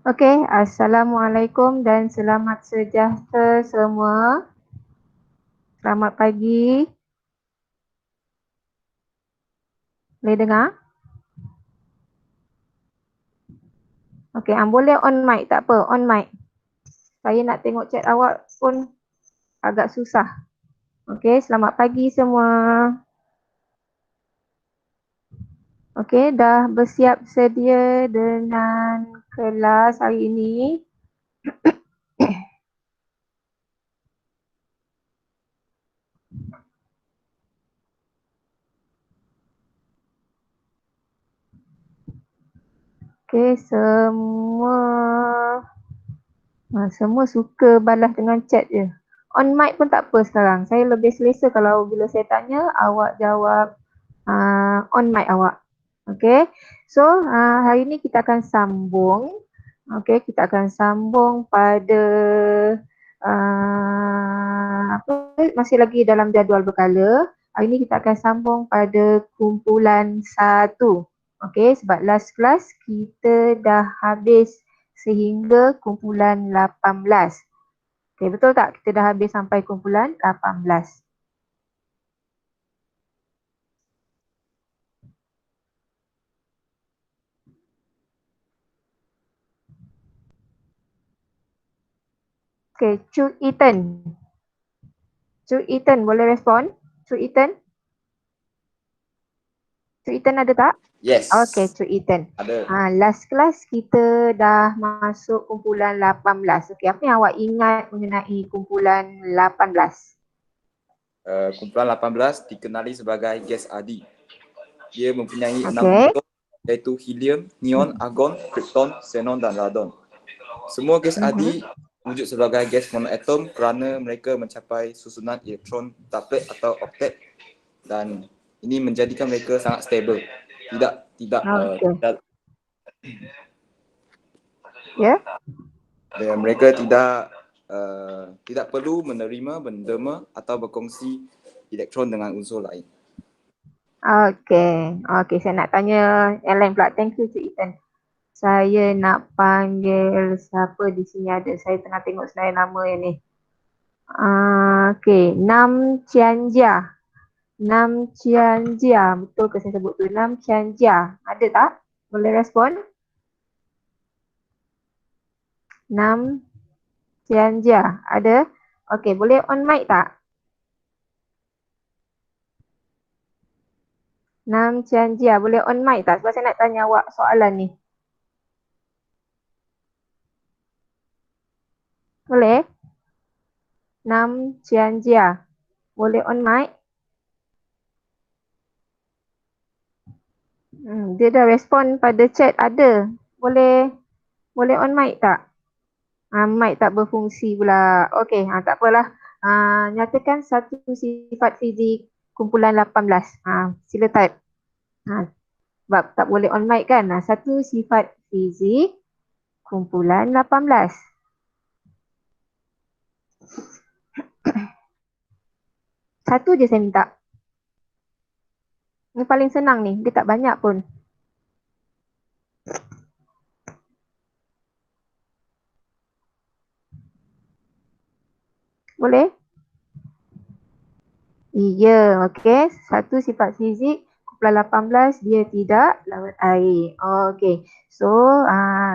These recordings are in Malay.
Okey, Assalamualaikum dan selamat sejahtera semua. Selamat pagi. Boleh dengar? Okey, boleh on mic, tak apa, on mic. Saya nak tengok chat awak pun agak susah. Okey, selamat pagi semua. Okey, dah bersiap sedia dengan kelas hari ini? Okey, semua suka balas dengan chat je. On mic pun tak apa sekarang. Saya lebih selesa kalau bila saya tanya, awak jawab on mic awak. Okey. So, hari ni kita akan sambung. Okey, kita akan sambung pada apa, masih lagi dalam jadual berkala. Hari ni kita akan sambung pada kumpulan 1. Okey, sebab last class kita dah habis sehingga kumpulan 18. Okey, betul tak? Kita dah habis sampai kumpulan 18. Okey, Cuk Ethan. Cuk Ethan boleh respon? Cuk Ethan? Cuk Ethan ada tak? Yes. Okey, Cuk Ethan. Ada. Last class kita dah masuk kumpulan 18. Okey, apa yang awak ingat mengenai kumpulan 18? Kumpulan 18 dikenali sebagai gas adi. Dia mempunyai 6 Okey. atom iaitu helium, neon, argon, krypton, xenon dan radon. Semua gas adi wujud sebagai gas monoatom kerana mereka mencapai susunan elektron triplet atau oktet dan ini menjadikan mereka sangat stable. Ya. Dan mereka tidak perlu menerima, berdema atau berkongsi elektron dengan unsur lain. Okey, saya nak tanya yang lain pula. Thank you, Cik Ethan. Saya nak panggil siapa di sini ada. Saya tengah tengok senarai nama yang ni. Okey, Nam Cianjia. Nam Cianjia. Betul ke saya sebut tu? Nam Cianjia. Ada tak? Boleh respon? Nam Cianjia. Ada? Okey, boleh on mic tak? Nam Cianjia. Boleh on mic tak? Sebab saya nak tanya awak soalan ni. Boleh? Nam Cianjia. Boleh on mic? Dia dah respon pada chat ada. Boleh on mic tak? Mic tak berfungsi pula. Okey, tak apalah. Nyatakan satu sifat fizik kumpulan 18. Sila type. Sebab tak boleh on mic kan. Satu sifat fizik kumpulan 18. Satu je saya minta. Ini paling senang ni. Dia tak banyak pun. Boleh? Ya, okey. Satu sifat fizik kumpulan 18 dia tidak larut air. Okey. So,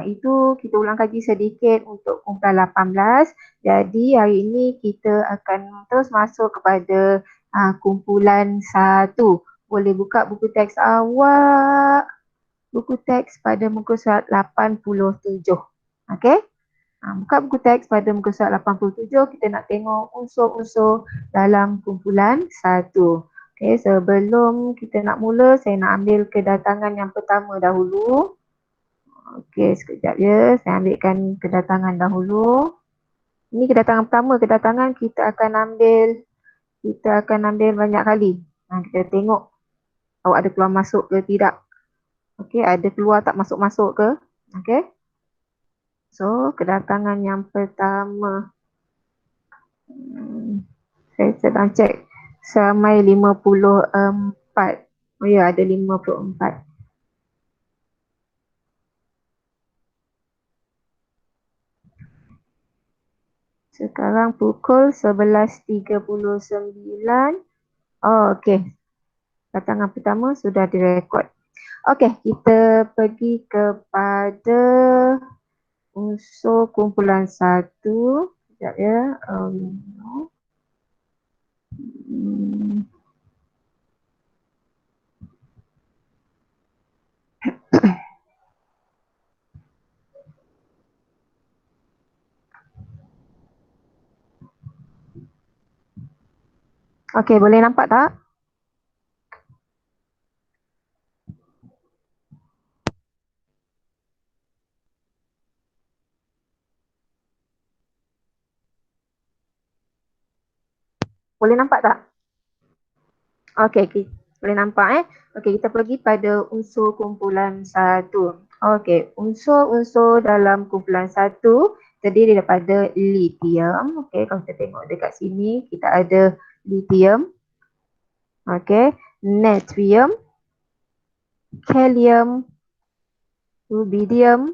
itu kita ulang kaji sedikit untuk kumpulan 18. Jadi, hari ini kita akan terus masuk kepada kumpulan 1. Boleh buka buku teks awak. Buku teks pada muka surat 87. Okey? Buka buku teks pada muka surat 87, kita nak tengok unsur-unsur dalam kumpulan 1. Okey, sebelum kita nak mula, saya nak ambil kedatangan yang pertama dahulu. Okey, sekejap ya, saya ambilkan kedatangan dahulu. Ini kedatangan pertama, kedatangan kita akan ambil banyak kali. Kita tengok awak ada keluar masuk ke tidak. Okey, ada keluar tak masuk-masuk ke. Okey. So, kedatangan yang pertama. Saya sedang cek sampai 54. Oh ya, ada 54. Sekarang pukul 11.39. Oh, okey. Batangan pertama sudah direkod. Okey, kita pergi kepada unsur kumpulan 1. Sekejap ya. Okey, boleh nampak tak? Boleh nampak tak? Okey, boleh nampak Okey, kita pergi pada unsur kumpulan 1. Okey, unsur-unsur dalam kumpulan 1 terdiri daripada lithium. Okey, kalau kita tengok dekat sini, kita ada lithium. Okey, natrium, kalium, rubidium,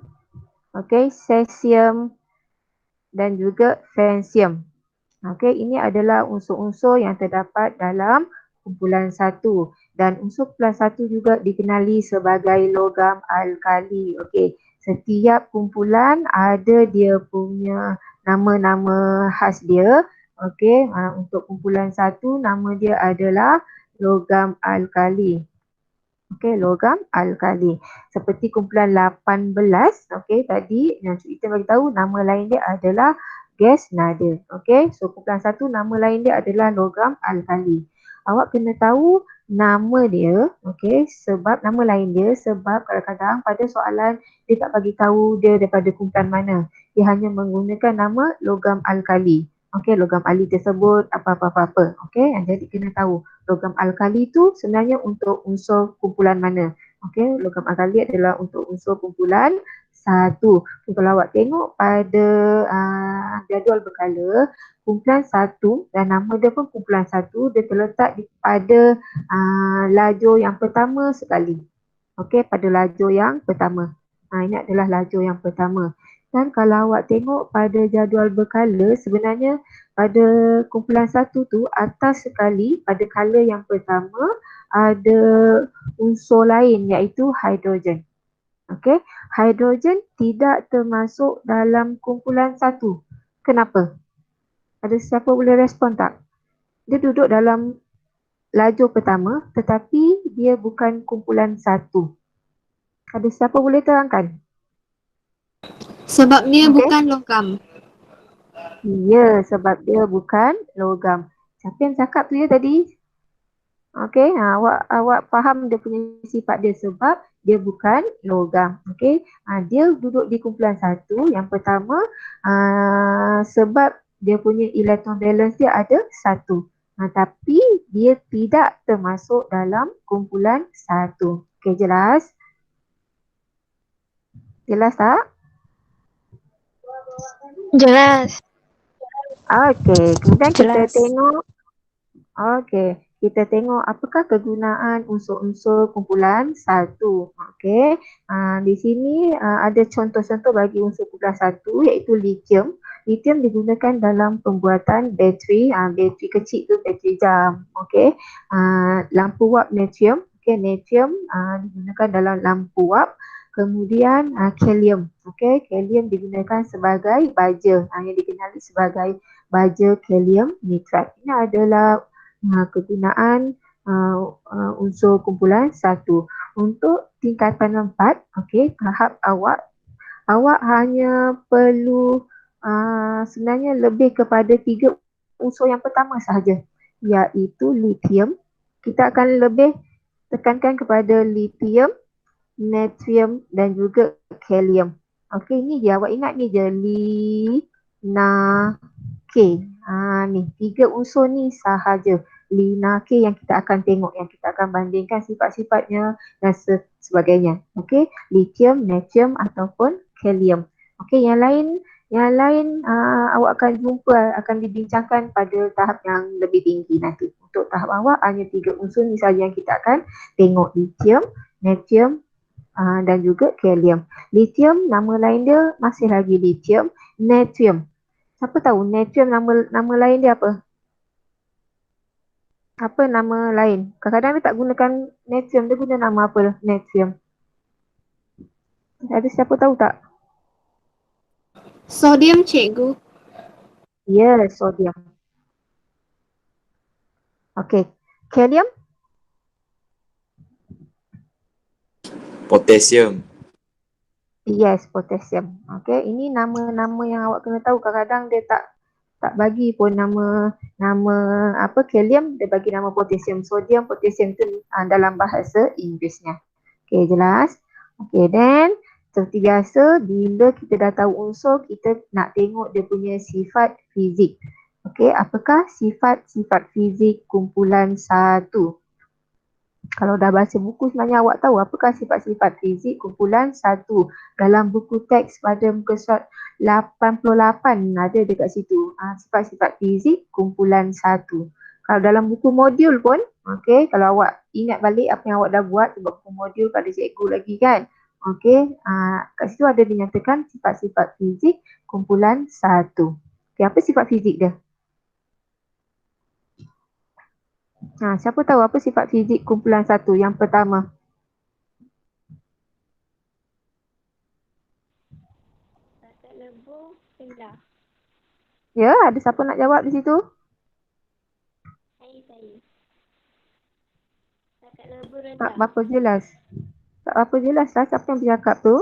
okey, cesium dan juga francium. Okey, ini adalah unsur-unsur yang terdapat dalam kumpulan 1 dan unsur kumpulan 1 juga dikenali sebagai logam alkali. Okey, setiap kumpulan ada dia punya nama-nama khas dia. Okey, untuk kumpulan 1 nama dia adalah logam alkali. Okey, logam alkali. Seperti kumpulan 18, okey, tadi yang kita bagi tahu nama lain dia adalah gas nada. Okey, so kumpulan 1 nama lain dia adalah logam alkali. Awak kena tahu nama dia, okey, sebab nama lain dia sebab kadang-kadang pada soalan dia tak bagi tahu dia daripada kumpulan mana. Dia hanya menggunakan nama logam alkali. Okey, logam alkali tersebut apa-apa-apa. Okey, jadi kena tahu logam alkali tu sebenarnya untuk unsur kumpulan mana. Okey, logam alkali adalah untuk unsur kumpulan 1. Kalau awak tengok pada jadual berkala, kumpulan 1 dan nama dia pun kumpulan 1, dia terletak pada lajur yang pertama sekali. Okey, pada lajur yang pertama. Ini adalah lajur yang pertama. Dan kalau awak tengok pada jadual berkala, sebenarnya pada kumpulan 1 tu atas sekali pada kala yang pertama ada unsur lain iaitu hidrogen. Okey, hidrogen tidak termasuk dalam kumpulan 1. Kenapa? Ada siapa boleh respon tak? Dia duduk dalam lajur pertama tetapi dia bukan kumpulan 1. Ada siapa boleh terangkan? Sebab dia Okey. bukan logam. Ya, sebab dia bukan logam. Siapa yang cakap tu ya tadi? Okey, awak faham dia punya sifat dia sebab dia bukan logam. Okey, dia duduk di kumpulan 1. Yang pertama sebab dia punya electron valence dia ada 1. Tapi dia tidak termasuk dalam kumpulan 1. Okey, jelas? Jelas tak? Jelas. Okey, kemudian Jelas. kita tengok apakah kegunaan unsur-unsur kumpulan 1. Okey, di sini ada contoh-contoh bagi unsur kumpulan 1 iaitu lithium. Lithium digunakan dalam pembuatan bateri, bateri kecil tu bateri jam. Okey, lampu wap natrium. Okey, natrium digunakan dalam lampu wap. Kemudian kalium. Okey, kalium digunakan sebagai baja, yang dikenali sebagai baja kalium nitrat. Ini adalah kegunaan unsur kumpulan 1. Untuk tingkatan 4, okey, tahap awak hanya perlu sebenarnya lebih kepada 3 unsur yang pertama sahaja, iaitu lithium. Kita akan lebih tekankan kepada lithium, natrium dan juga kalium. Okey, ni je awak ingat ni je, K. Ni 3 unsur ni sahaja. Lina K yang kita akan tengok, yang kita akan bandingkan sifat-sifatnya dan sebagainya. Okey, lithium, natrium ataupun kalium. Okey, yang lain awak akan jumpa, akan dibincangkan pada tahap yang lebih tinggi nanti. Untuk tahap awak hanya 3 unsur ni saja yang kita akan tengok, lithium, natrium dan juga kalium. Lithium nama lain dia masih lagi lithium, natrium. Siapa tahu natrium nama lain dia apa? Apa nama lain? Kadang-kadang dia tak gunakan natrium, dia guna nama apa natrium? Ada siapa tahu tak? Sodium, cikgu. Ya, sodium. Okey. Kalium? Potassium. Yes, potassium. Okey, ini nama-nama yang awak kena tahu. Kadang-kadang dia tak bagi pun nama apa kalium, dia bagi nama potassium. Sodium, potassium tu dalam bahasa Inggerisnya. Okey, jelas? Okey, then seperti biasa bila kita dah tahu unsur, kita nak tengok dia punya sifat fizik. Okey, apakah sifat-sifat fizik kumpulan satu? Kalau dah baca buku sebenarnya awak tahu apakah sifat-sifat fizik kumpulan satu. Dalam buku teks pada muka surat 88 ada dekat situ. Sifat-sifat fizik kumpulan satu. Kalau dalam buku modul pun, okey, kalau awak ingat balik apa yang awak dah buat sebab buku modul pada cikgu lagi kan. Okey, kat situ ada dinyatakan sifat-sifat fizik kumpulan satu. Okey, apa sifat fizik dia? Siapa tahu apa sifat fizik kumpulan satu yang pertama? Takat lebur rendah. Ya, ada siapa nak jawab di situ? Saya. Takat lebur Tak rendah. berapa jelas. Tak berapa jelas lah siapa yang bercakap tu.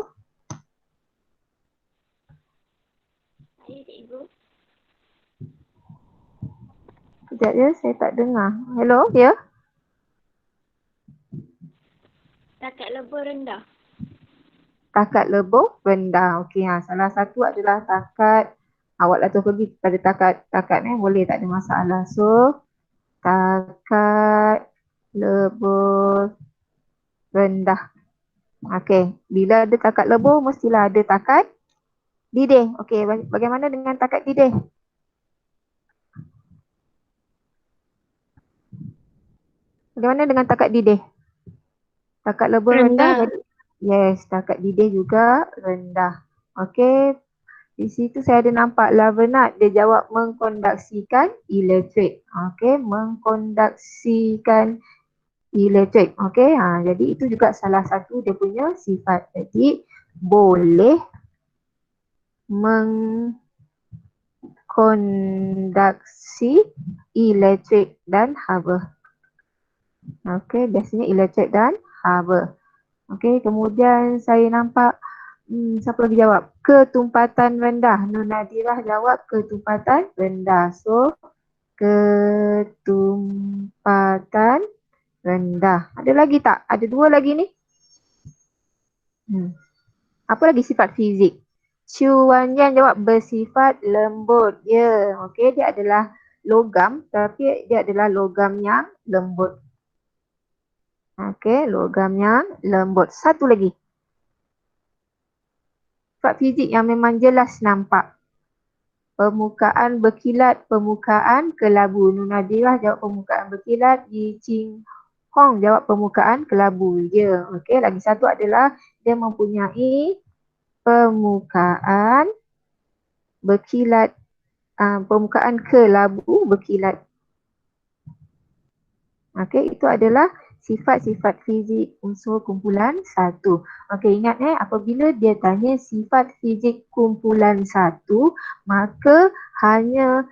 Saya, cikgu. Sekejap je, saya tak dengar. Hello, ya? Takat lebur rendah. Takat lebur rendah. Okey, salah satu adalah takat. Awak lah tu pergi pada takat boleh, tak ada masalah. So, takat lebur rendah. Okey, bila ada takat lebur mestilah ada takat didih. Okey, bagaimana dengan takat didih? Bagaimana dengan takat didih? Takat lebur rendah jadi yes, takat didih juga rendah. Okey, di situ saya ada nampak Lavenat dia jawab mengkonduksikan elektrik. Okey, mengkonduksikan elektrik. Okey, jadi itu juga salah satu dia punya sifat. Jadi boleh mengkonduksi elektrik dan haba. Okey, biasanya elektrik dan haba. Okey, kemudian saya nampak siapa lagi jawab? Ketumpatan rendah. Nur Nadirah jawab ketumpatan rendah. So, ketumpatan rendah. Ada lagi tak? Ada dua lagi ni. Apa lagi sifat fizik? Chu Wan Yan jawab bersifat lembut. Ya, okey, dia adalah logam tapi dia adalah logam yang lembut. Okey, logam yang lembut. Satu lagi. Sifat fizik yang memang jelas nampak. Permukaan berkilat, permukaan kelabu. Nur Nadirah jawab permukaan berkilat. Yi Ching Hong jawab permukaan kelabu. Ya, okey. Lagi satu adalah dia mempunyai permukaan berkilat, permukaan kelabu berkilat. Okey, itu adalah sifat-sifat fizik unsur kumpulan satu. Okey, ingat apabila dia tanya sifat fizik kumpulan satu, maka hanya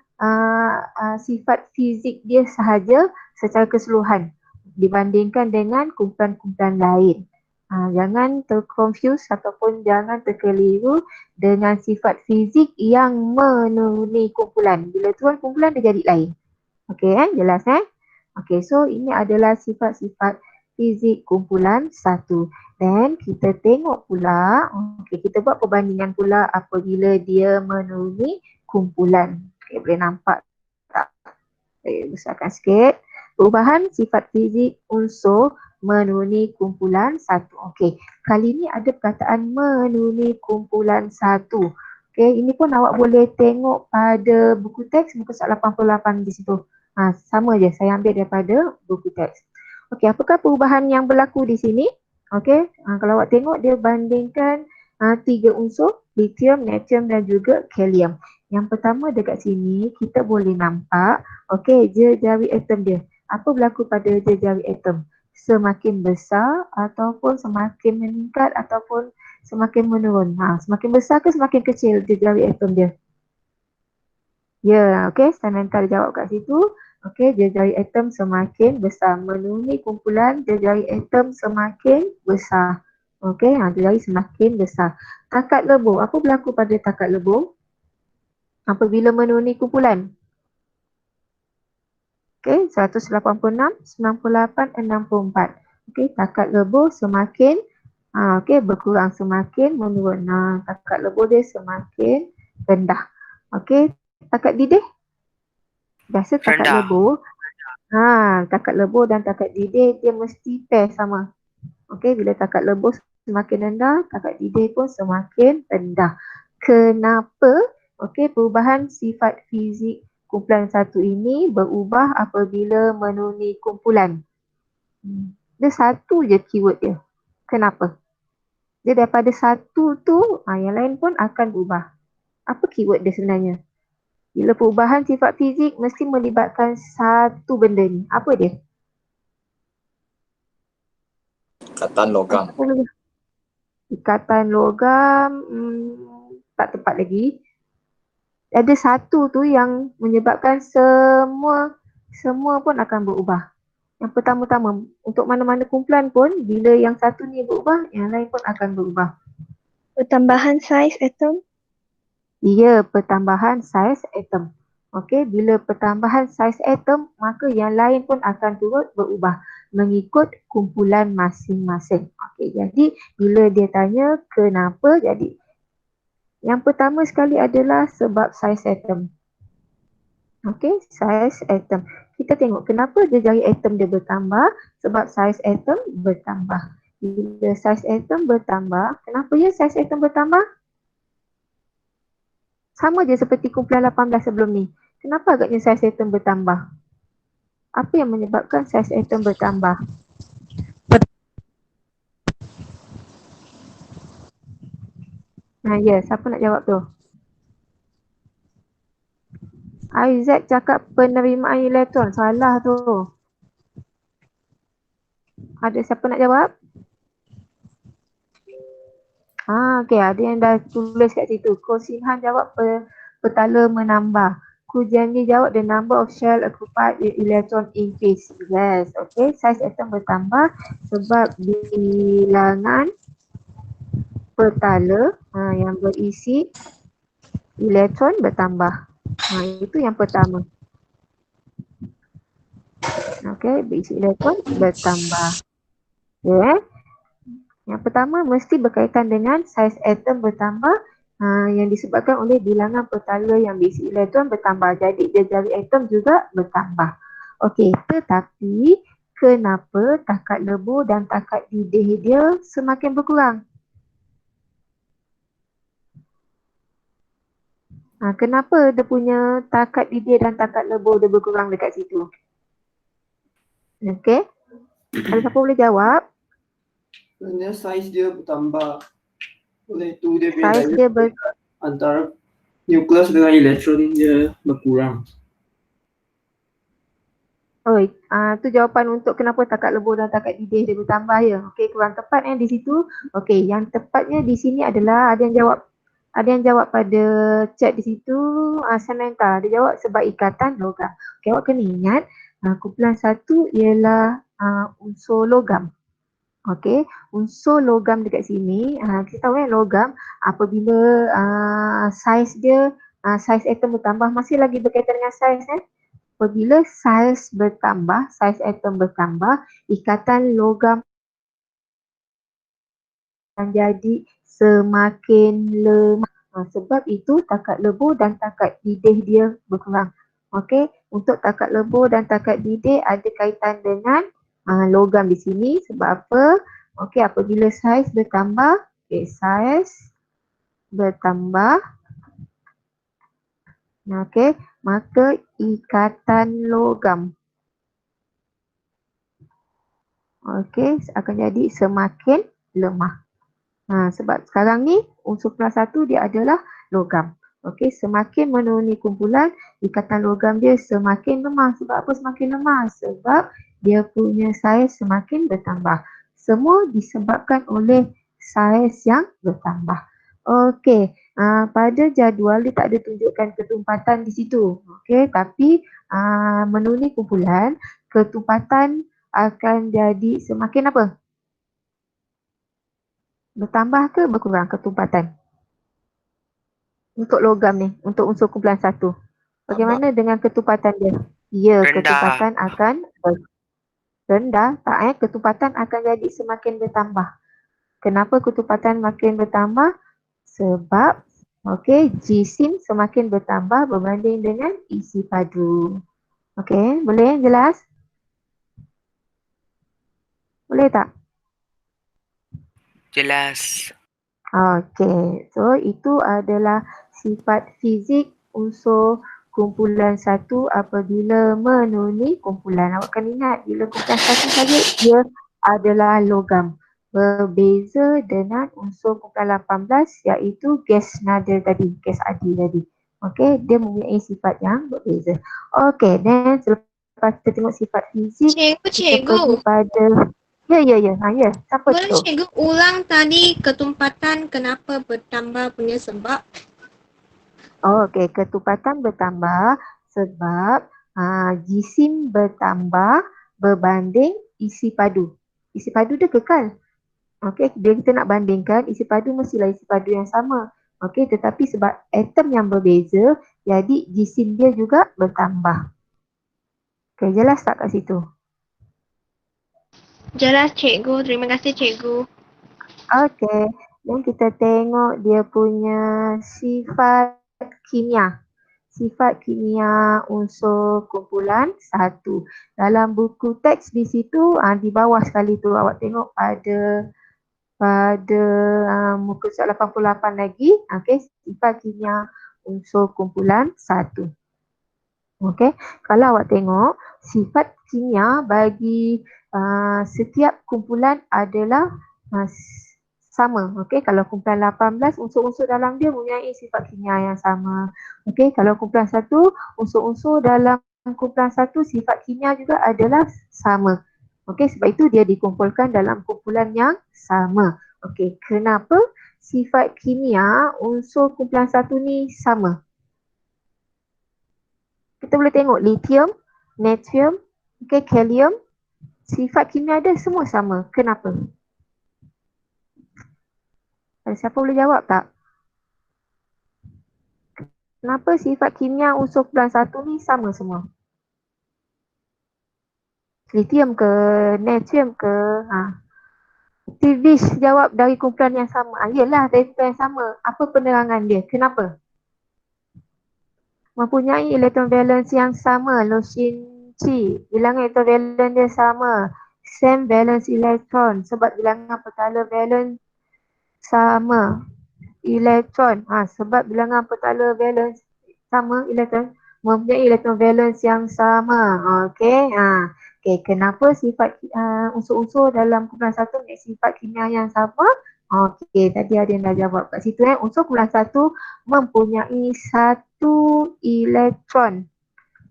sifat fizik dia sahaja secara keseluruhan dibandingkan dengan kumpulan-kumpulan lain. Jangan terconfuse ataupun jangan terkeliru dengan sifat fizik yang menuruni kumpulan. Bila turun kumpulan dia jadi lain. Okey, jelas Okey, so ini adalah sifat-sifat fizik kumpulan satu. Dan kita tengok pula, kita buat perbandingan pula apabila dia menuruni kumpulan. Okey, boleh nampak tak? Saya besarkan sikit. Perubahan sifat fizik unsur menuruni kumpulan satu. Okey, kali ini ada perkataan menuruni kumpulan satu. Okey, ini pun awak boleh tengok pada buku teks muka surat 88 di situ. Sama je, saya ambil daripada buku teks. Okey, apakah perubahan yang berlaku di sini? Okey, kalau awak tengok dia bandingkan tiga unsur, lithium, natrium dan juga kalium. Yang pertama dekat sini kita boleh nampak, okey, jari atom dia. Apa berlaku pada jari atom? Semakin besar ataupun semakin meningkat ataupun semakin menurun. Semakin besar ke semakin kecil jari atom dia? Ya, okey, Samantha jawab kat situ. Okey, jari atom semakin besar. Menuruni kumpulan jari atom semakin besar. Okey, jari semakin besar. Takat lebur, apa berlaku pada takat lebur apabila menuruni kumpulan? Okey, 186, 98, 64. Okey, takat lebur semakin berkurang, semakin menurun. Takat lebur dia semakin rendah. Okey, takat didih? Biasa takat Rendah. lebur. Takat lebur dan takat didih dia mesti pair sama. Okey, bila takat lebur semakin rendah, takat didih pun semakin rendah. Kenapa? Okey, perubahan sifat fizik kumpulan satu ini berubah apabila menuruni kumpulan. Dia satu je keyword dia. Kenapa? Dia daripada satu tu, yang lain pun akan berubah. Apa keyword dia sebenarnya? Bila perubahan sifat fizik mesti melibatkan satu benda ni. Apa dia? Ikatan logam. Ikatan logam, tak tepat lagi. Ada satu tu yang menyebabkan semua pun akan berubah. Yang pertama-tama, untuk mana-mana kumpulan pun, bila yang satu ni berubah, yang lain pun akan berubah. Pertambahan saiz atom. Ya, pertambahan saiz atom. Okey, bila pertambahan saiz atom, maka yang lain pun akan turut berubah mengikut kumpulan masing-masing. Okey, jadi bila dia tanya kenapa, jadi yang pertama sekali adalah sebab saiz atom. Okey, saiz atom. Kita tengok kenapa jari atom dia bertambah, sebab saiz atom bertambah. Bila saiz atom bertambah, kenapa ya saiz atom bertambah? Sama je seperti kumpulan 18 sebelum ni. Kenapa agaknya saiz atom bertambah? Apa yang menyebabkan saiz atom bertambah? Ya, siapa nak jawab tu? Isaac cakap penerimaan elektron. Salah tu. Ada siapa nak jawab? Okey, ada yang dah tulis kat situ. Ko Sinhan jawab petala menambah. Ku Janji jawab the number of shell occupied with electron increase. Yes, okey. Saiz atom bertambah sebab bilangan petala yang berisi elektron bertambah. Itu yang pertama. Okey, berisi elektron bertambah. Okay. Yang pertama mesti berkaitan dengan saiz atom bertambah yang disebabkan oleh bilangan petala yang berisi elektron bertambah. Jadi jari atom juga bertambah. Okey, tetapi kenapa takat lebur dan takat didih dia semakin berkurang? Kenapa dia punya takat didih dan takat lebur dia berkurang dekat situ? Okey. Ada siapa boleh jawab? Sebenarnya saiz dia bertambah. Oleh itu dia Saiz dia antara nukleus dengan elektron dia berkurang. Tu jawapan untuk kenapa takat lebur dan takat didih dia bertambah ya. Okey, kurang tepat di situ. Okey, yang tepatnya di sini adalah ada yang jawab pada chat di situ. Samantha dia jawab sebab ikatan logam. Okey, awak kena ingat kumpulan satu ialah unsur logam. Okey, unsur logam dekat sini, kita tahu logam apabila saiz dia, saiz atom bertambah, masih lagi berkaitan dengan saiz Apabila saiz bertambah, saiz atom bertambah, ikatan logam menjadi semakin lemah. Sebab itu takat lebur dan takat didih dia berkurang. Okey, untuk takat lebur dan takat didih ada kaitan dengan logam di sini. Sebab apa? Okey, apabila saiz bertambah, saiz bertambah, okey, maka ikatan logam akan jadi semakin lemah. Sebab sekarang ni unsur kelas 1 dia adalah logam. Okey, semakin menuruni kumpulan, ikatan logam dia semakin lemah. Sebab apa semakin lemah? Sebab dia punya saiz semakin bertambah. Semua disebabkan oleh saiz yang bertambah. Okey, pada jadual dia tak ada tunjukkan ketumpatan di situ. Okey, tapi menuruni kumpulan, ketumpatan akan jadi semakin apa? Bertambah ke berkurang ketumpatan? Untuk logam ni, untuk unsur kumpulan 1. Bagaimana dengan ketumpatan dia? Ya, Rendah. ketumpatan akan rendah. Tak ketumpatan akan jadi semakin bertambah. Kenapa ketumpatan makin bertambah? Sebab jisim semakin bertambah berbanding dengan isi padu. Okey, boleh jelas? Boleh tak? Jelas. Okey, so itu adalah sifat fizik unsur kumpulan 1 apabila menuruni kumpulan. Awak kena ingat bila kumpulan 1 saja dia adalah logam. Berbeza dengan unsur kumpulan 18 iaitu gas nada tadi, gas adi tadi. Okey, dia mempunyai sifat yang berbeza. Okey, dan selepas kita tengok sifat fizik, kita pergi pada Ya. Siapa Boleh tu? cikgu ulang tadi ketumpatan kenapa bertambah punya sebab? Okey, ketumpatan bertambah sebab jisim bertambah berbanding isi padu. Isi padu dia kekal. Okey, bila kita nak bandingkan, isi padu mestilah isi padu yang sama. Okey, tetapi sebab atom yang berbeza, jadi jisim dia juga bertambah. Okey, jelas tak kat situ? Jelas cikgu, terima kasih cikgu. Okey, dan kita tengok dia punya sifat kimia. Sifat kimia unsur kumpulan 1. Dalam buku teks di situ, di bawah sekali tu awak tengok pada muka surat 88 lagi, okey, sifat kimia unsur kumpulan 1. Okey, kalau awak tengok sifat kimia bagi setiap kumpulan adalah sama. Okey, kalau kumpulan 18 unsur-unsur dalam dia mempunyai sifat kimia yang sama. Okey, kalau kumpulan 1 unsur-unsur dalam kumpulan 1 sifat kimia juga adalah sama. Okey, sebab itu dia dikumpulkan dalam kumpulan yang sama. Okey, kenapa sifat kimia unsur kumpulan 1 ni sama? Kita boleh tengok lithium, natrium, kalium, sifat kimia dia semua sama. Kenapa? Ada siapa boleh jawab tak? Kenapa sifat kimia unsur kumpulan 1 ni sama semua? Lithium ke, natrium ke? Aktivis jawab dari kumpulan yang sama. Yelah, dari kumpulan yang sama. Apa penerangan dia? Kenapa? Mempunyai elektron valence yang sama, Loshin Chi. Bilangan elektron valence dia sama. Same valence elektron sebab bilangan petala valence sama. Elektron, sebab bilangan petala valence sama elektron, mempunyai elektron valence yang sama. Okey. Okey, kenapa sifat unsur-unsur dalam kumpulan 1 mempunyai sifat kimia yang sama? Okey, tadi ada yang dah jawab kat situ. Unsur kumpulan 1 mempunyai 1 elektron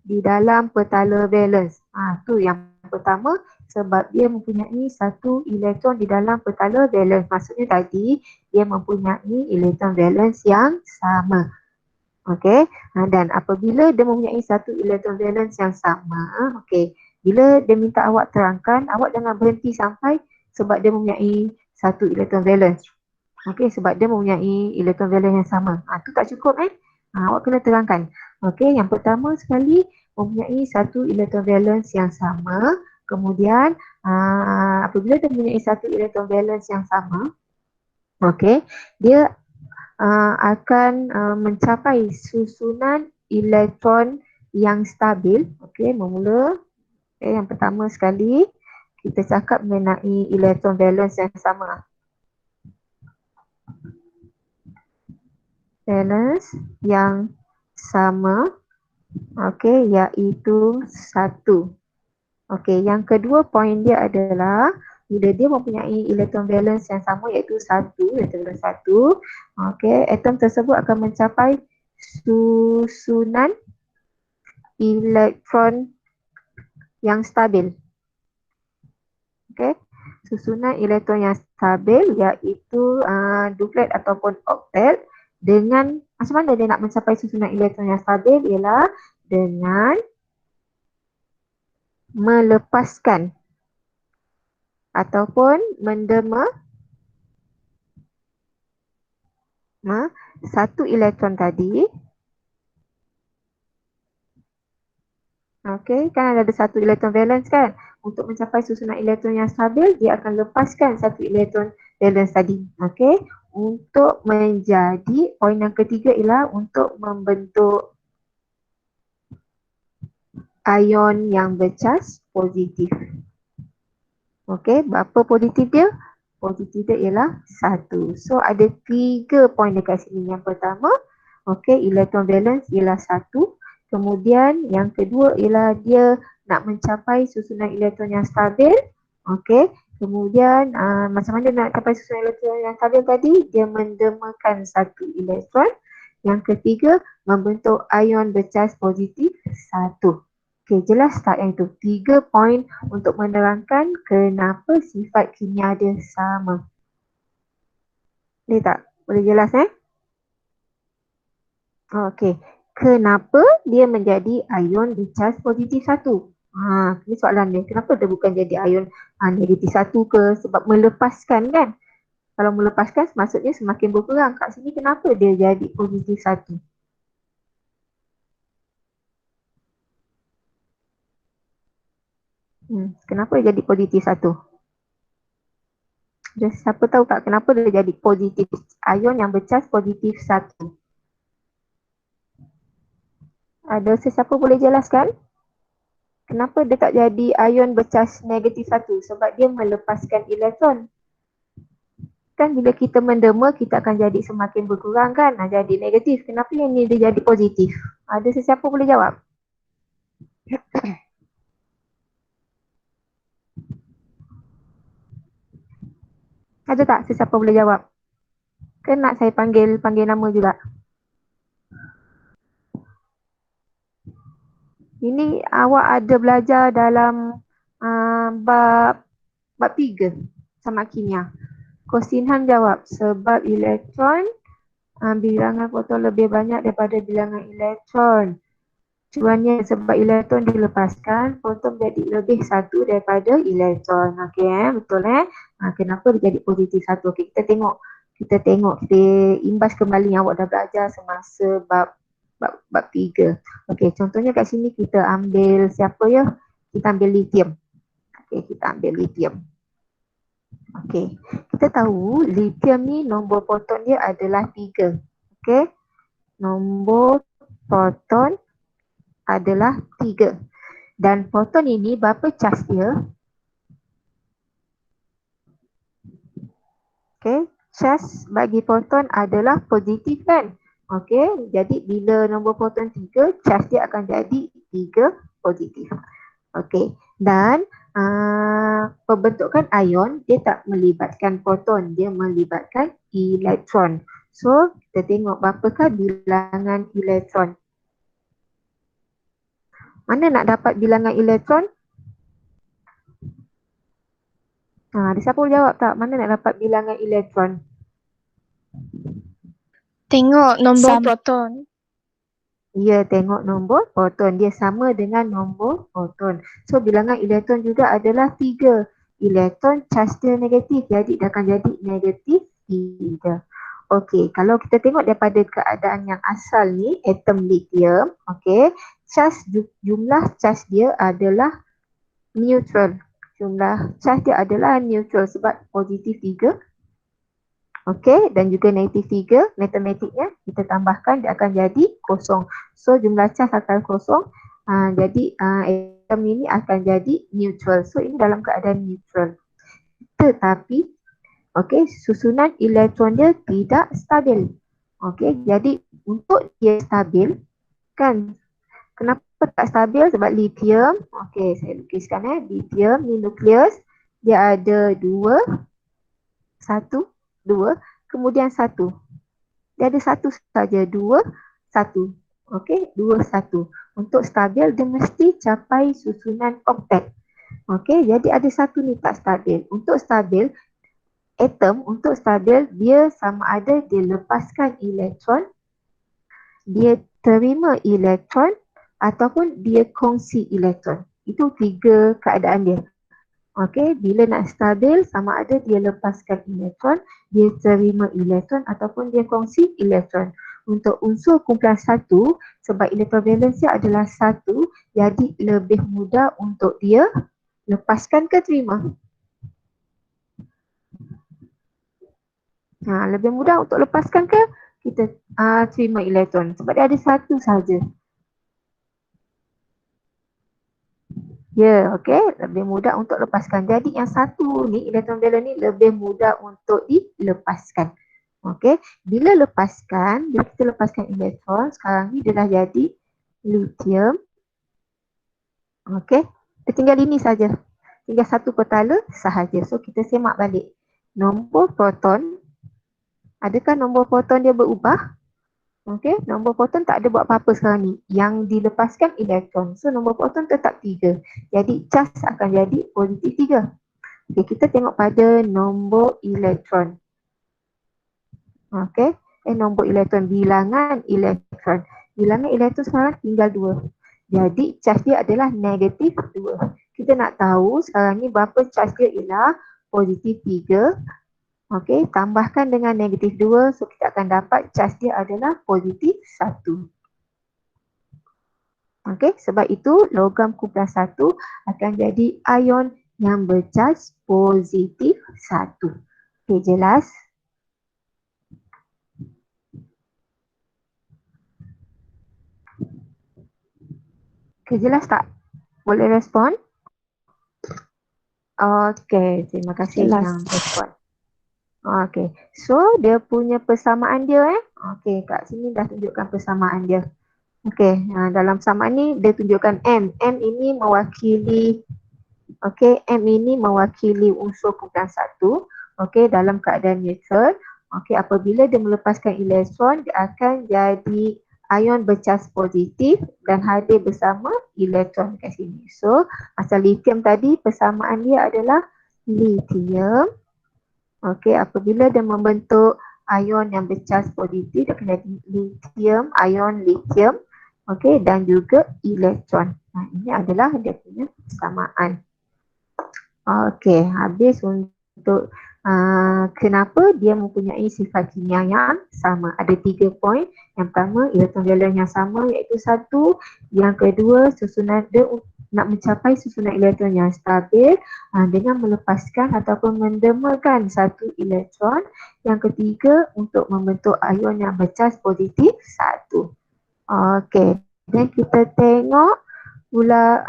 di dalam petala valence. Tu yang pertama, sebab dia mempunyai 1 elektron di dalam petala valence. Maksudnya tadi dia mempunyai elektron valence yang sama. Okey, dan apabila dia mempunyai 1 elektron valence yang sama, okey, bila dia minta awak terangkan, awak jangan berhenti sampai sebab dia mempunyai 1 elektron valence. Okey, sebab dia mempunyai elektron valence yang sama. Tu tak cukup awak kena terangkan. Okey, yang pertama sekali mempunyai 1 elektron valence yang sama. Kemudian apabila dia mempunyai 1 elektron valence yang sama, okey, dia akan mencapai susunan elektron yang stabil. Okey, bermula. Yang pertama sekali kita cakap mengenai elektron valence yang sama. Valence yang sama, okey, iaitu 1. Okey, yang kedua poin dia adalah bila dia mempunyai elektron valence yang sama iaitu 1, okey, atom tersebut akan mencapai susunan elektron yang stabil. Okey, susunan elektron yang stabil iaitu duplet ataupun oktet. Dengan macam mana dia nak mencapai susunan elektron yang stabil ialah dengan melepaskan ataupun mendema satu elektron tadi. Okey, kan ada satu elektron valence kan. Untuk mencapai susunan elektron yang stabil, dia akan lepaskan satu elektron valence tadi. Okey, untuk menjadi poin yang ketiga ialah untuk membentuk ion yang bercas positif. Okey, berapa positif dia? Positif dia ialah 1. So ada 3 poin dekat sini. Yang pertama, okey, elektron valence ialah 1. Kemudian yang kedua ialah dia nak mencapai susunan elektron yang stabil. Okey. Kemudian macam mana nak capai susunan elektron yang stabil tadi? Dia mendemakan satu elektron. Yang ketiga, membentuk ion bercas positif 1. Okey, jelas tak yang itu? 3 poin untuk menerangkan kenapa sifat kimia dia sama. Boleh tak? Boleh jelas Okey. Kenapa dia menjadi ion bercas positif 1? Ini soalan dia. Kenapa dia bukan jadi ion negatif 1 ke? Sebab melepaskan kan? Kalau melepaskan maksudnya semakin berkurang. Kat sini kenapa dia jadi positif 1? Kenapa dia jadi positif 1? Siapa tahu tak kenapa dia jadi positif? Ion yang bercas positif 1. Ada sesiapa boleh jelaskan? Kenapa dia tak jadi ion bercas negatif 1? Sebab dia melepaskan elektron. Kan bila kita mendema, kita akan jadi semakin berkurang kan? Jadi negatif. Kenapa yang ni dia jadi positif? Ada sesiapa boleh jawab? Ada tak sesiapa boleh jawab? Ke nak saya panggil nama juga? Ini awak ada belajar dalam bab 3 sama kimia. Kosinhan jawab sebab elektron bilangan proton lebih banyak daripada bilangan elektron. Tujuannya sebab elektron dilepaskan, proton jadi lebih 1 daripada elektron. Okey betul kenapa dia jadi positif 1? Okey, kita tengok, kita imbas kembali yang awak dah belajar semasa bab 3. Okey, contohnya kat sini kita ambil siapa ya? Kita ambil lithium. Okey, kita ambil lithium. Okey, kita tahu lithium ni nombor proton dia adalah 3. Okey, nombor proton adalah 3. Dan proton ini berapa cas dia? Okey, cas bagi proton adalah positif kan? Okey, jadi bila nombor proton 3, cas dia akan jadi 3 positif. Okey, dan pembentukan ion dia tak melibatkan proton, dia melibatkan elektron. So, kita tengok berapakah bilangan elektron. Mana nak dapat bilangan elektron? Ada siapa boleh jawab tak? Mana nak dapat bilangan elektron? Tengok nombor proton. Ya, tengok nombor proton. Dia sama dengan nombor proton. So, bilangan elektron juga adalah 3. Elektron charge dia negatif. Jadi, dia akan jadi negatif 3. Okey, kalau kita tengok daripada keadaan yang asal ni, atom lithium, okey, jumlah charge dia adalah neutral. Jumlah charge dia adalah neutral sebab positif 3. Okey, dan juga negatif 3, matematiknya kita tambahkan dia akan jadi kosong. So jumlah charge akan kosong, jadi atom ini akan jadi neutral. So ini dalam keadaan neutral. Tetapi, okey, susunan elektron dia tidak stabil. Okey, jadi untuk dia stabil, kan, kenapa tak stabil? Sebab lithium, okey saya lukiskan lithium ni nukleus, dia ada 2, 1, 2, kemudian 1. Dia ada 1 saja, 2, 1. Okey, 2, 1. Untuk stabil dia mesti capai susunan oktet. Okey, jadi ada satu ni tak stabil. Untuk stabil, atom untuk stabil dia sama ada dia lepaskan elektron, dia terima elektron ataupun dia kongsi elektron. Itu 3 keadaan dia. Okey, bila nak stabil sama ada dia lepaskan elektron, dia terima elektron ataupun dia kongsi elektron. Untuk unsur kumpulan 1, sebab electrovalence dia adalah 1, jadi lebih mudah untuk dia lepaskan ke terima. Lebih mudah untuk lepaskan ke kita terima elektron sebab dia ada 1 saja. Ya, okey, lebih mudah untuk lepaskan. Jadi yang 1 ni, elektron valence ni lebih mudah untuk dilepaskan. Okey, bila kita lepaskan elektron, sekarang ni dia dah jadi lithium. Okey, dia tinggal ini saja. Tinggal 1 petala sahaja. So kita semak balik. Nombor proton, adakah nombor proton dia berubah? Okey, nombor proton tak ada buat apa-apa sekarang ni. Yang dilepaskan elektron. So nombor proton tetap 3. Jadi charge akan jadi positif 3. Okey, kita tengok pada nombor elektron. Okey, nombor elektron, bilangan elektron. Bilangan elektron sekarang tinggal 2. Jadi charge dia adalah negatif 2. Kita nak tahu sekarang ni berapa charge dia ialah positif 3. Okey, tambahkan dengan negatif 2, so kita akan dapat charge dia adalah positif 1. Okey, sebab itu logam kumpulan 1 akan jadi ion yang bercharge positif 1. Okey, jelas? Okey, jelas tak? Boleh respon? Okey, terima kasih yang respon. Okey, so dia punya persamaan dia okey, kat sini dah tunjukkan persamaan dia. Okey, dalam persamaan ni dia tunjukkan M. M ini mewakili M ini mewakili unsur kumpulan 1. Okey, dalam keadaan neutral. Okey, apabila dia melepaskan elektron, dia akan jadi ion bercharge positif dan hadir bersama elektron kat sini. So, macam lithium tadi, persamaan dia adalah lithium. Okey, apabila dia membentuk ion yang bercharge positif, dia akan jadi lithium, ion lithium. Okey, dan juga elektron. Ini adalah dia punya persamaan. Okey, habis untuk kenapa dia mempunyai sifat kimia yang sama. Ada 3 poin. Yang pertama, elektron valence yang sama iaitu 1. Yang kedua, susunan dia nak mencapai susunan elektron yang stabil dengan melepaskan ataupun mendemakan 1 elektron. Yang ketiga, untuk membentuk ion yang bercharge positif 1. Okey, dan kita tengok pula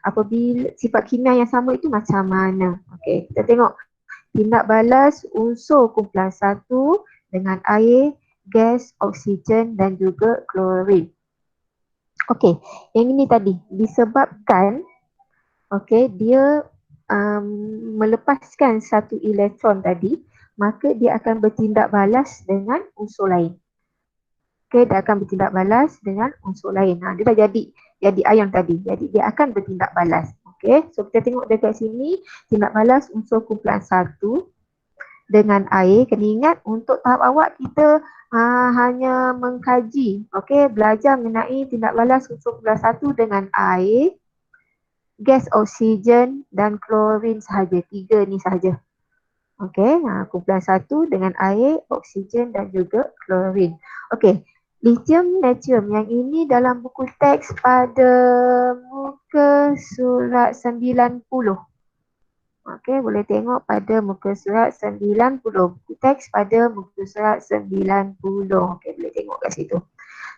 apabila sifat kimia yang sama itu macam mana. Okey, kita tengok tindak balas unsur kumpulan 1 dengan air, gas, oksigen dan juga klorin. Okey, yang ini tadi disebabkan dia melepaskan 1 elektron tadi, maka dia akan bertindak balas dengan unsur lain. Okey, dia akan bertindak balas dengan unsur lain. Dia dah jadi ion tadi. Jadi dia akan bertindak balas. Okey, so kita tengok dekat sini tindak balas unsur kumpulan 1 dengan air. Kena ingat untuk tahap awal kita hanya mengkaji, belajar mengenai tindak balas unsur kumpulan 1 dengan air, gas oksigen dan klorin sahaja. 3 ni sahaja. Okey, kumpulan 1 dengan air, oksigen dan juga klorin. Okey, lithium natrium yang ini dalam buku teks pada muka surat 90. Okey, boleh tengok pada muka surat 90. Buku teks pada muka surat 90. Okey, boleh tengok kat situ.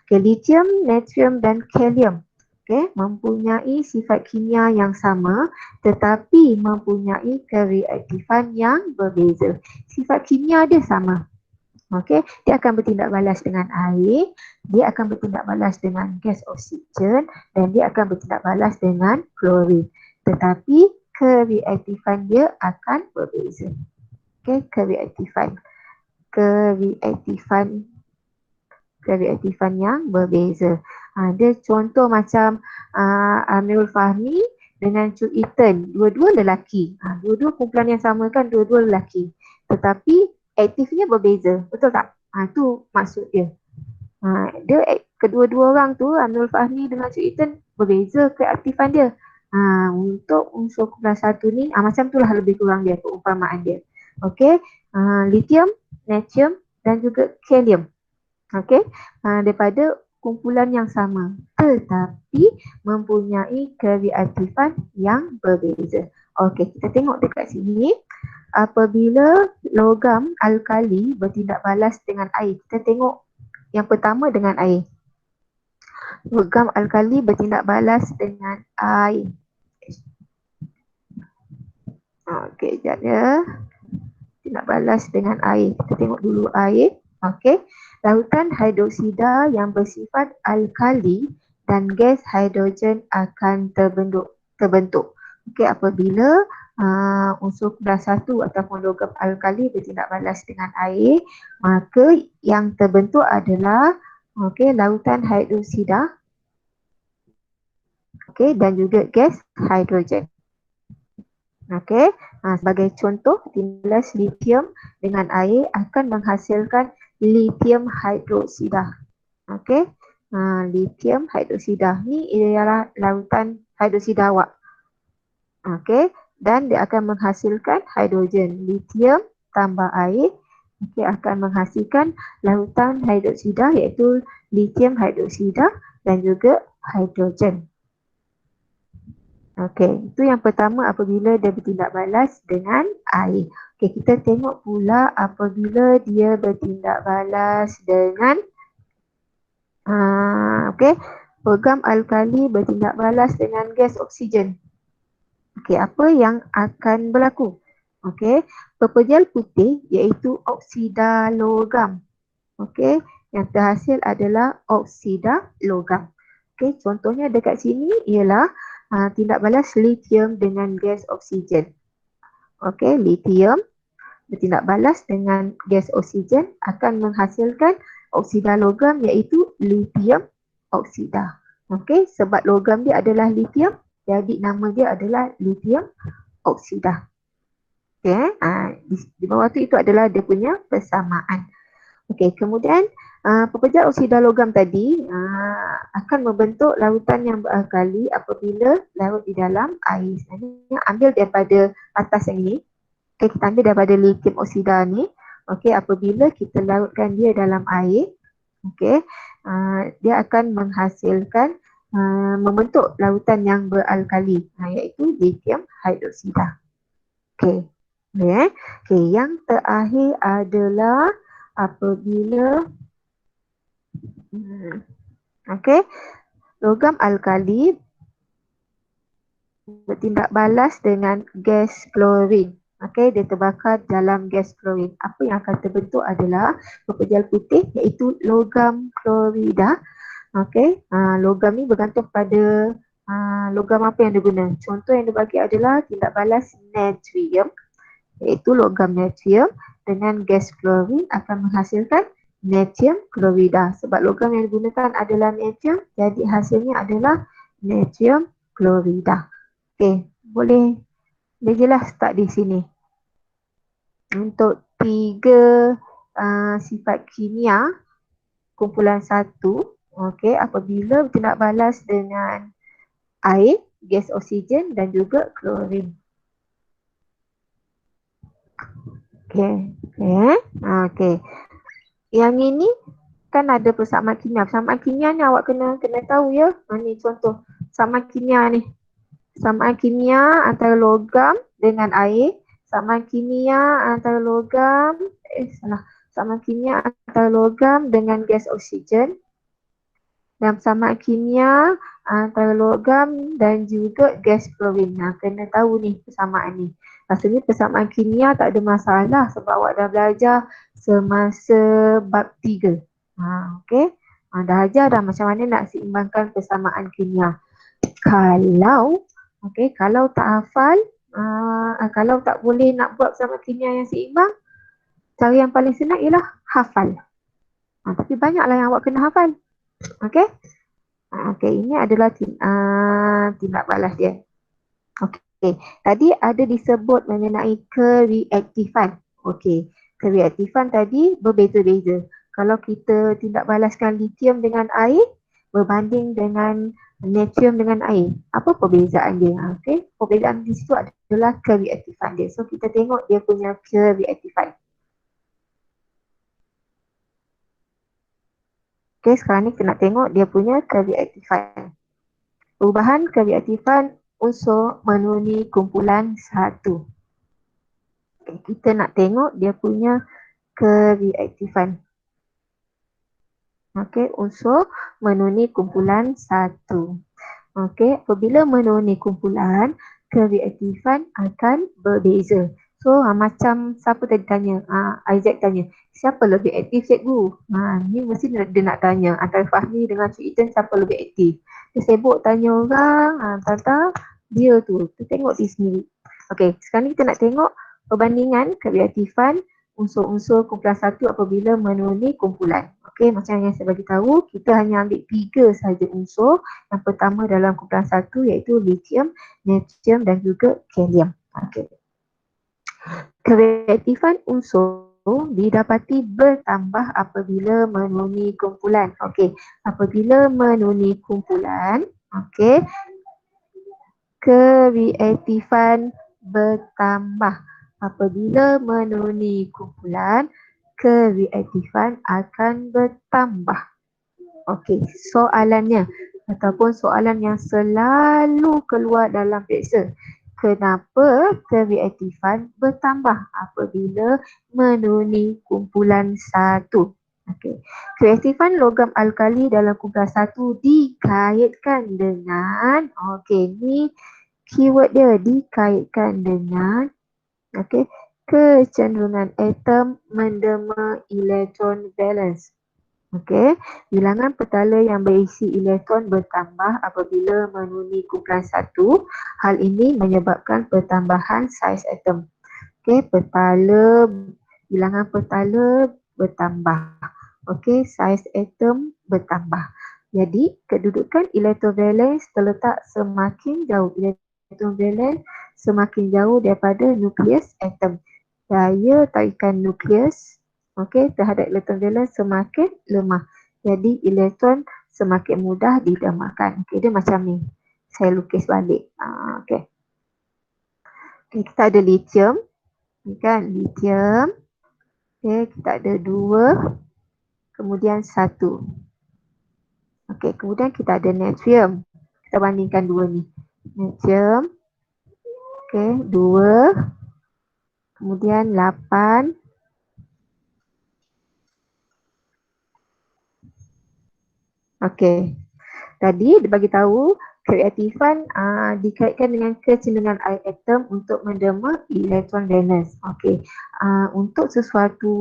Okey, lithium, natrium dan kalium mempunyai sifat kimia yang sama tetapi mempunyai kereaktifan yang berbeza. Sifat kimia dia sama. Okey, dia akan bertindak balas dengan air, dia akan bertindak balas dengan gas oksigen dan dia akan bertindak balas dengan klorin. Tetapi kereaktifan dia akan berbeza. Okey, kereaktifan kereaktifan yang berbeza. Dia contoh macam Amirul Fahmi dengan Chu Eaton, dua-dua lelaki. Dua-dua kumpulan yang sama kan, dua-dua lelaki. Tetapi aktifnya berbeza, betul tak? Tu maksud dia. Kedua-dua orang tu, Amirul Fahmi dengan Chu Eaton, berbeza keaktifan dia. Untuk unsur kumpulan satu ni, macam itulah lebih kurang dia, perumpamaan dia. Okey, lithium, natrium dan juga kalium. Okey, daripada kumpulan yang sama tetapi mempunyai kereaktifan yang berbeza. Okey, kita tengok dekat sini. Apabila logam alkali bertindak balas dengan air, kita tengok yang pertama dengan air. Logam alkali bertindak balas dengan air. Okey, sekejap ya. Tindak balas dengan air. Kita tengok dulu air. Okey. Lautan hidroksida yang bersifat alkali dan gas hidrogen akan terbentuk. Okey, apabila unsur kumpulan satu ataupun logam alkali bertindak balas dengan air, maka yang terbentuk adalah lautan hidroksida, dan juga gas hidrogen. Okey, sebagai contoh, tindakan lithium dengan air akan menghasilkan lithium hidroksida. Okey, lithium hidroksida ni ialah lautan hidroksida awak. Okey, dan dia akan menghasilkan hidrogen. Lithium tambah air, akan menghasilkan lautan hidroksida iaitu lithium hidroksida dan juga hidrogen. Okey, itu yang pertama apabila dia bertindak balas dengan air. Okey, kita tengok pula apabila dia bertindak balas dengan logam alkali bertindak balas dengan gas oksigen. Okey, apa yang akan berlaku? Okey, pepejal putih iaitu oksida logam. Okey, yang terhasil adalah oksida logam. Okey, contohnya dekat sini ialah tindak balas lithium dengan gas oksigen. Okey, lithium bertindak balas dengan gas oksigen akan menghasilkan oksida logam iaitu lithium oksida. Okey, sebab logam dia adalah lithium, jadi nama dia adalah lithium oksida. Okey, di bawah tu itu adalah dia punya persamaan. Okey, kemudian pepejal oksida logam tadi akan membentuk lautan yang beralkali apabila larut di dalam air. Sebenarnya ambil daripada atas yang ini. Okey, kita ambil daripada lithium oksida ni. Okey, apabila kita larutkan dia dalam air, okey, dia akan menghasilkan membentuk lautan yang beralkali, iaitu lithium hidroksida. Okey. Okey, yang terakhir adalah apabila logam alkali bertindak balas dengan gas klorin. Okey, dia terbakar dalam gas klorin. Apa yang akan terbentuk adalah pepejal putih iaitu logam klorida. Okey, logam ni bergantung pada logam apa yang dia guna. Contoh yang dia bagi adalah tindak balas natrium iaitu logam natrium dengan gas klorin akan menghasilkan natrium klorida. Sebab logam yang digunakan adalah natrium, jadi hasilnya adalah natrium klorida. Okey, boleh jelas tak di sini? Untuk 3 sifat kimia kumpulan 1, okey, apabila bertindak balas dengan air, gas oksigen dan juga klorin. Okey. Yang ini kan ada persamaan kimia. Persamaan kimia ni awak kena tahu ya. Ni contoh persamaan kimia ni. Persamaan kimia antara logam dengan air, persamaan kimia antara logam persamaan kimia antara logam dengan gas oksigen, dan persamaan kimia antara logam dan juga gas klorin. Kena tahu ni persamaan ni. Rasanya persamaan kimia tak ada masalah sebab awak dah belajar semasa bab 3. Okey. Dah ajar dah macam mana nak seimbangkan persamaan kimia. Kalau tak hafal, kalau tak boleh nak buat persamaan kimia yang seimbang, cara yang paling senang ialah hafal. Tapi banyaklah yang awak kena hafal. Okey. Okey, ini adalah tindak balas dia. Okey, tadi ada disebut mengenai kereaktifan. Okey, kereaktifan tadi berbeza-beza. Kalau kita tindak balaskan lithium dengan air berbanding dengan natrium dengan air, apa perbezaan dia? Okey, perbezaan di situ adalah kereaktifan dia. So kita tengok dia punya kereaktifan. Okey, sekarang ni kita nak tengok dia punya kereaktifan. Perubahan kereaktifan unsur menuruni kumpulan satu. Okay, kita nak tengok dia punya kereaktifan. Okey, unsur menuruni kumpulan satu. Okey, apabila menuruni kumpulan, kereaktifan akan berbeza. So, macam siapa tadi tanya? Isaac tanya, siapa lebih aktif cikgu? Ni mesti dia nak tanya antara Fahmi dengan Cik Iten siapa lebih aktif. Dia sibuk tanya orang, tata dia tu. Kita tengok di sini. Okey, sekarang ni kita nak tengok perbandingan kereaktifan unsur-unsur kumpulan satu apabila menuruni kumpulan. Okey, macam yang saya bagi tahu, kita hanya ambil 3 sahaja unsur. Yang pertama dalam kumpulan satu iaitu lithium, natrium dan juga kalium. Okey. Kereaktifan unsur didapati bertambah apabila menuruni kumpulan. Okey, apabila menuruni kumpulan, okey, kereaktifan bertambah. Apabila menuruni kumpulan, kereaktifan akan bertambah. Okey, soalannya ataupun soalan yang selalu keluar dalam periksa. Kenapa kereaktifan bertambah apabila menuruni kumpulan satu? Okey. Kereaktifan logam alkali dalam kumpulan satu dikaitkan dengan, okey, ni keyword dia, dikaitkan dengan, okey, kecenderungan atom mendema elektron valence. Okey, bilangan petala yang berisi elektron bertambah apabila menuruni kumpulan satu. Hal ini menyebabkan pertambahan saiz atom. Okey, bilangan petala bertambah. Okey, saiz atom bertambah. Jadi, kedudukan elektrovalens terletak semakin jauh. Elektrovalens semakin jauh daripada nukleus atom. Daya tarikan nukleus, okey, terhadap elektron valens semakin lemah. Jadi elektron semakin mudah didamakan. Okey, dia macam ni. Saya lukis balik. Okey. Okay, kita ada lithium. Ni kan lithium. Okey, kita ada 2. Kemudian 1. Okey, kemudian kita ada natrium. Kita bandingkan 2 ni. Natrium. Okey, 2. Kemudian 8. Okey, tadi dia bagi tahu kereaktifan dikaitkan dengan kecenderungan air atom untuk mendema elektron valence. Okey, untuk sesuatu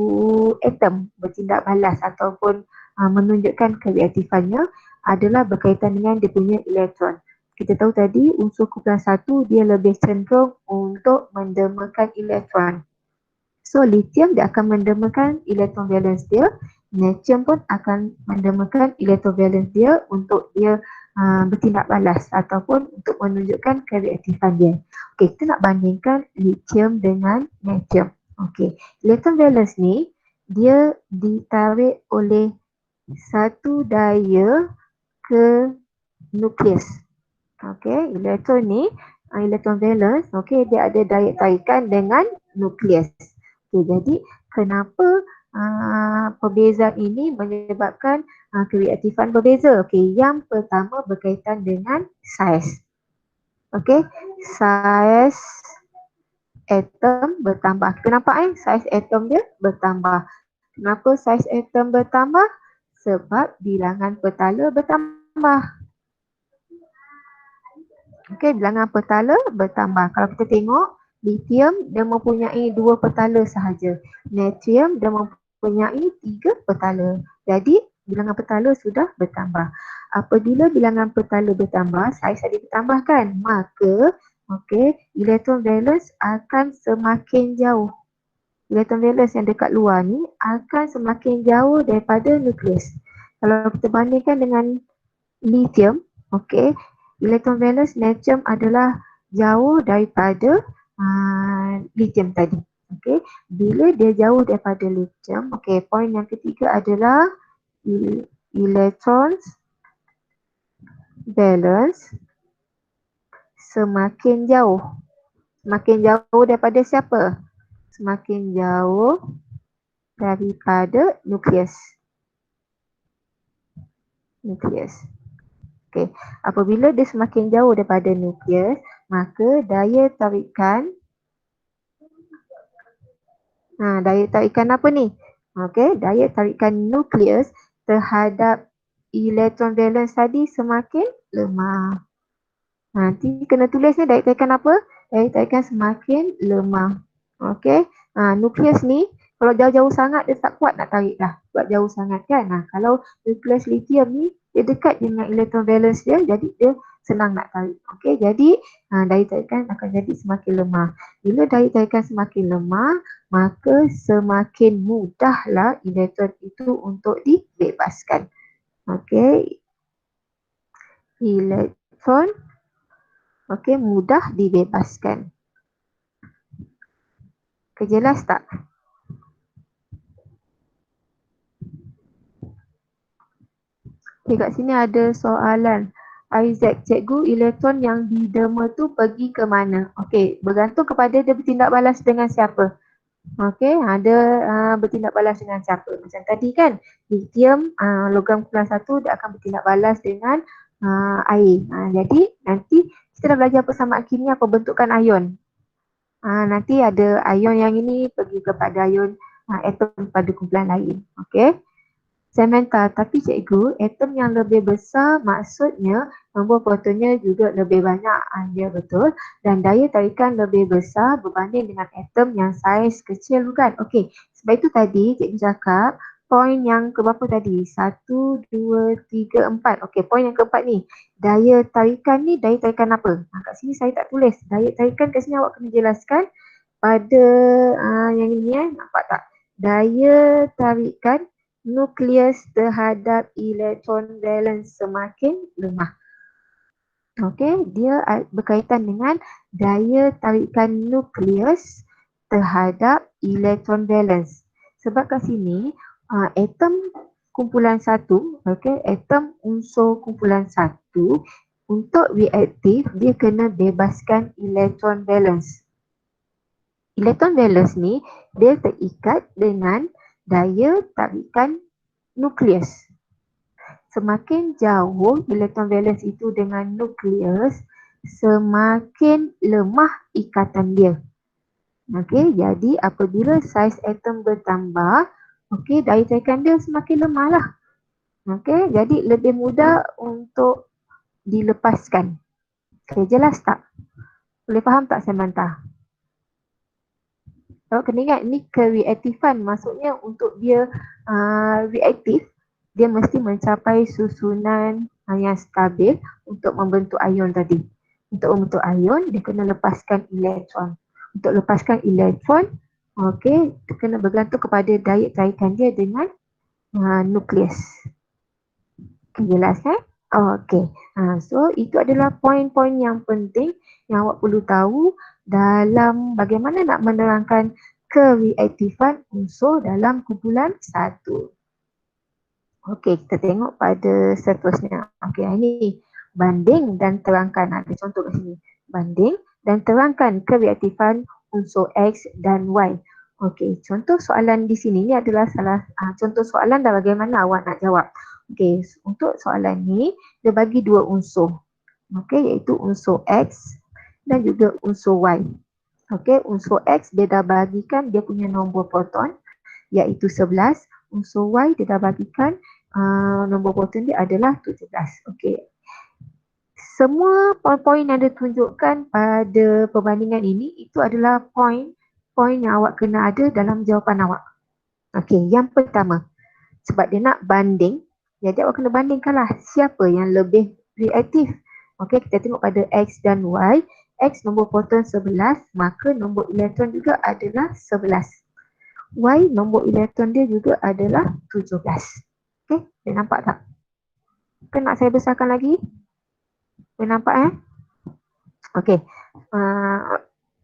atom bertindak balas ataupun menunjukkan kereaktifannya adalah berkaitan dengan dia punya elektron. Kita tahu tadi unsur kumpulan satu dia lebih cenderung untuk mendemakan elektron. So lithium dia akan mendemakan elektron valence dia. Natrium pun akan mendemakan elektron valence dia untuk dia bertindak balas ataupun untuk menunjukkan kereaktifan dia. Okey, kita nak bandingkan lithium dengan natrium. Okey, elektron valence ni dia ditarik oleh satu daya ke nukleus. Okey, elektron ni, elektron valence, okey, dia ada daya tarikan dengan nukleus. Okey, jadi kenapa perbezaan ini menyebabkan kereaktifan berbeza? Okey, yang pertama berkaitan dengan saiz. Okey, saiz atom bertambah. Kita nampak saiz atom dia bertambah. Kenapa saiz atom bertambah? Sebab bilangan petala bertambah. Okey, bilangan petala bertambah. Kalau kita tengok lithium dia mempunyai 2 petala sahaja. Natrium dia mempunyai 3 petala. Jadi bilangan petala sudah bertambah. Apabila bilangan petala bertambah, saiz tadi bertambahkan, maka okey, elektron valence akan semakin jauh. elektron valence yang dekat luar ni akan semakin jauh daripada nukleus. Kalau kita bandingkan dengan lithium, okey, elektron valence natrium adalah jauh daripada lithium tadi. Okey, bila dia jauh daripada lithium, okey, poin yang ketiga adalah electrons valence semakin jauh. Semakin jauh daripada siapa? Semakin jauh daripada nukleus. Okey, apabila dia semakin jauh daripada nukleus, maka daya tarikan apa ni? Okey, daya tarikan nukleus terhadap elektron valence tadi semakin lemah. Nanti kena tulis ni daya tarikan apa? Daya tarikan semakin lemah. Okey. Nukleus ni kalau jauh-jauh sangat dia tak kuat nak tarik dah. Sebab jauh sangat kan. Kalau nukleus lithium ni dia dekat dengan elektron valence dia, jadi dia senang nak tarik. Okey, jadi daya tarikan akan jadi semakin lemah. Bila daya tarikan semakin lemah, maka semakin mudahlah elektron itu untuk dibebaskan. Okey. Elektron mudah dibebaskan. Jelas tak? Okay, kat sini ada soalan. Isaac, cikgu, elektron yang diderma tu pergi ke mana? Okey, bergantung kepada dia bertindak balas dengan siapa. Okey, ada bertindak balas dengan siapa. Macam tadi kan, lithium, logam kumpulan 1 dia akan bertindak balas dengan air. Jadi nanti kita dah belajar persamaan kimia pembentukan ion. Nanti ada ion yang ini pergi kepada ion atom pada kumpulan lain. Okey. Samantha, tapi cikgu, atom yang lebih besar maksudnya nombor protonnya juga lebih banyak. Ya, betul. Dan daya tarikan lebih besar berbanding dengan atom yang saiz kecil, bukan? Okey, sebab itu tadi cikgu cakap poin yang keberapa tadi? 1, 2, 3, 4. Okey, poin yang keempat ni. Daya tarikan ni daya tarikan apa? Kat sini saya tak tulis. Daya tarikan kat sini awak kena jelaskan pada yang ini nampak tak? Daya tarikan nukleus terhadap elektron valence semakin lemah. Okey, dia berkaitan dengan daya tarikan nukleus terhadap elektron valence. Sebab kat sini atom kumpulan 1, okey, atom unsur kumpulan 1 untuk reaktif dia kena bebaskan elektron valence. Elektron valence ni dia terikat dengan daya tarikan nukleus. Semakin jauh elektron valence itu dengan nukleus, semakin lemah ikatan dia. Okey, jadi apabila saiz atom bertambah, okey, daya tarikan dia semakin lemah lah. Okey, jadi lebih mudah untuk dilepaskan. Okey, jelas tak? Boleh faham tak Samantha? Kalau kena ingat ni kereaktifan, maksudnya untuk dia reaktif, dia mesti mencapai susunan yang stabil untuk membentuk ion tadi. Untuk membentuk ion, dia kena lepaskan elektron. Untuk lepaskan elektron, okey, dia kena bergantung kepada daya tarikan dia dengan nukleus. Okay, jelas kan? Okey, so itu adalah poin-poin yang penting yang awak perlu tahu dalam bagaimana nak menerangkan kereaktifan unsur dalam kumpulan 1. Okey, kita tengok pada seterusnya. Okey, ini banding dan terangkan. Ada contoh kat sini. Banding dan terangkan kereaktifan unsur X dan Y. Okey, contoh soalan di sini ni adalah contoh soalan dan bagaimana awak nak jawab. Okey, untuk soalan ni dia bagi dua unsur. Okey, iaitu unsur X dan juga unsur Y. Okey, unsur X dia dah bagikan dia punya nombor proton iaitu 11. Unsur Y dia dah bagikan nombor proton dia adalah 17. Okey. Semua poin-poin yang ditunjukkan pada perbandingan ini itu adalah poin yang awak kena ada dalam jawapan awak. Okey, yang pertama, sebab dia nak banding, jadi awak kena bandingkanlah siapa yang lebih reaktif. Okey, kita tengok pada X dan Y. X nombor proton 11, maka nombor elektron juga adalah 11. Y nombor elektron dia juga adalah 17. Okey, boleh nampak tak? Kan nak saya besarkan lagi? Boleh nampak Okey.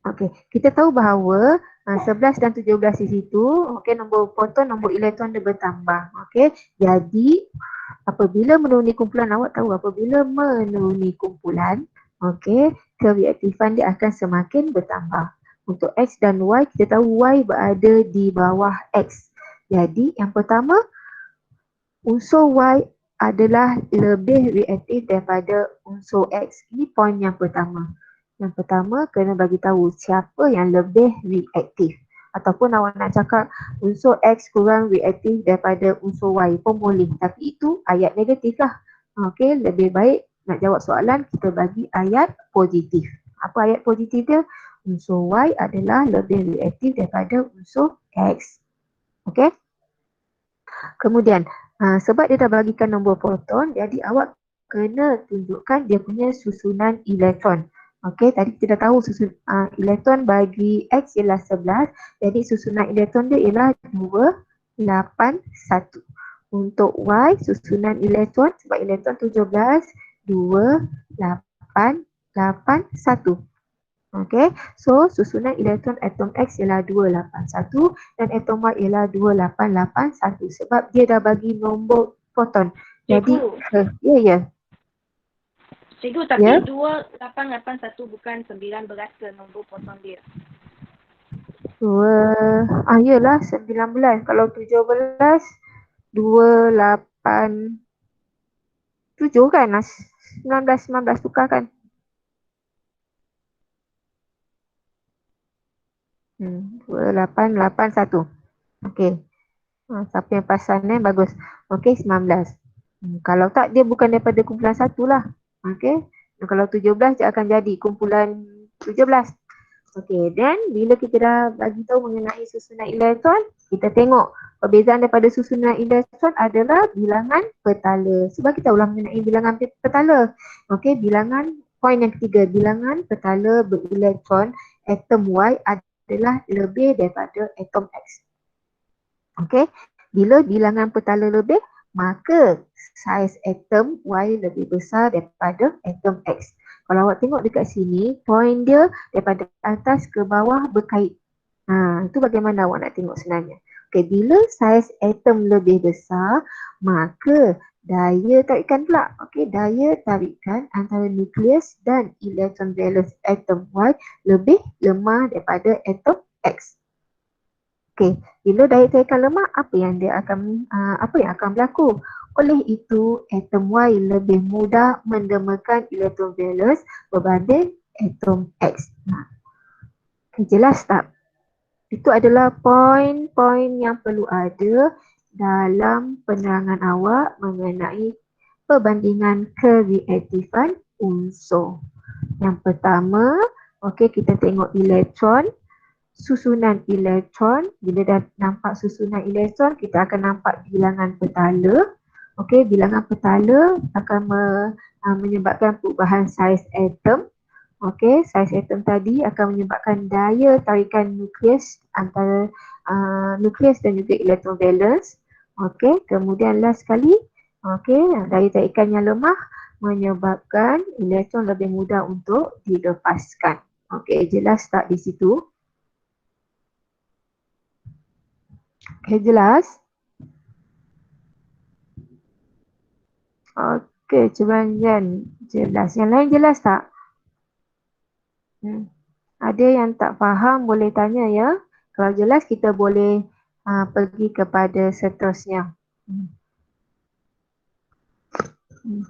Okey, kita tahu bahawa 11 dan 17 di situ, okey, nombor proton, nombor elektron dia bertambah. Okey, jadi apabila menuruni kumpulan, awak tahu apabila menuruni kumpulan, okey, kereaktifan dia akan semakin bertambah. Untuk X dan Y, kita tahu Y berada di bawah X. Jadi yang pertama, unsur Y adalah lebih reaktif daripada unsur X. Ini poin yang pertama. Yang pertama, kena bagi tahu siapa yang lebih reaktif. Ataupun awak nak cakap unsur X kurang reaktif daripada unsur Y pun boleh. Tapi itu ayat negatif lah. Okey, lebih baik nak jawab soalan, kita bagi ayat positif. Apa ayat positif dia? Unsur Y adalah lebih reaktif daripada unsur X. Okey. Kemudian, sebab dia dah bagikan nombor proton, jadi awak kena tunjukkan dia punya susunan elektron. Okey, tadi kita dah tahu elektron bagi X ialah 11, jadi susunan elektron dia ialah 2, 8, 1. Untuk Y, susunan elektron sebab elektron 17, 2, 8, 8, 1. Okey, so susunan elektron atom X ialah 281 dan atom Y ialah 2881 sebab dia dah bagi nombor proton. Jadi, ya. Cikgu, tapi Ya. 2881 bukan 9 berasa nombor proton dia. Yalah 19. Kalau 17, 287 kan? 19 tukar kan? 2881. Okey. Siapa yang perasan bagus. Okey, 19. Kalau tak, dia bukan daripada kumpulan 1 lah. Okey. Kalau 17 dia akan jadi kumpulan 17. Okey, dan bila kita dah bagi tahu mengenai susunan elektron, kita tengok perbezaan daripada susunan elektron adalah bilangan petala. Sebab kita ulang mengenai bilangan petala. Okey, bilangan poin yang ketiga, bilangan petala berelektron atom Y adalah lebih daripada atom X. Okey, bila bilangan petala lebih, maka saiz atom Y lebih besar daripada atom X. Kalau awak tengok dekat sini, poin dia daripada atas ke bawah berkait. Itu bagaimana awak nak tengok sebenarnya. Okey, bila saiz atom lebih besar, maka daya tarikan pula. Okey, daya tarikan antara nukleus dan elektron valence atom Y lebih lemah daripada atom X. Okey, bila daya tarikan lemah, apa yang akan berlaku? Oleh itu, atom Y lebih mudah mendemakan elektron valence berbanding atom X. Jelas tak? Itu adalah poin-poin yang perlu ada dalam penerangan awak mengenai perbandingan kereaktifan unsur. Yang pertama, okey, kita tengok elektron. Susunan elektron, bila dah nampak susunan elektron, kita akan nampak bilangan petala. Okey, bilangan petala akan menyebabkan perubahan saiz atom. Okey, saiz atom tadi akan menyebabkan daya tarikan nukleus antara nukleus dan juga elektron valence. Okey, kemudian last sekali, okey, daya tarikan yang lemah menyebabkan elektron lebih mudah untuk dilepaskan. Okey, jelas tak di situ? Okey, jelas? Okey, cuba jelas. Yang lain jelas tak? Ada yang tak faham boleh tanya ya. Kalau jelas kita boleh pergi kepada seterusnya.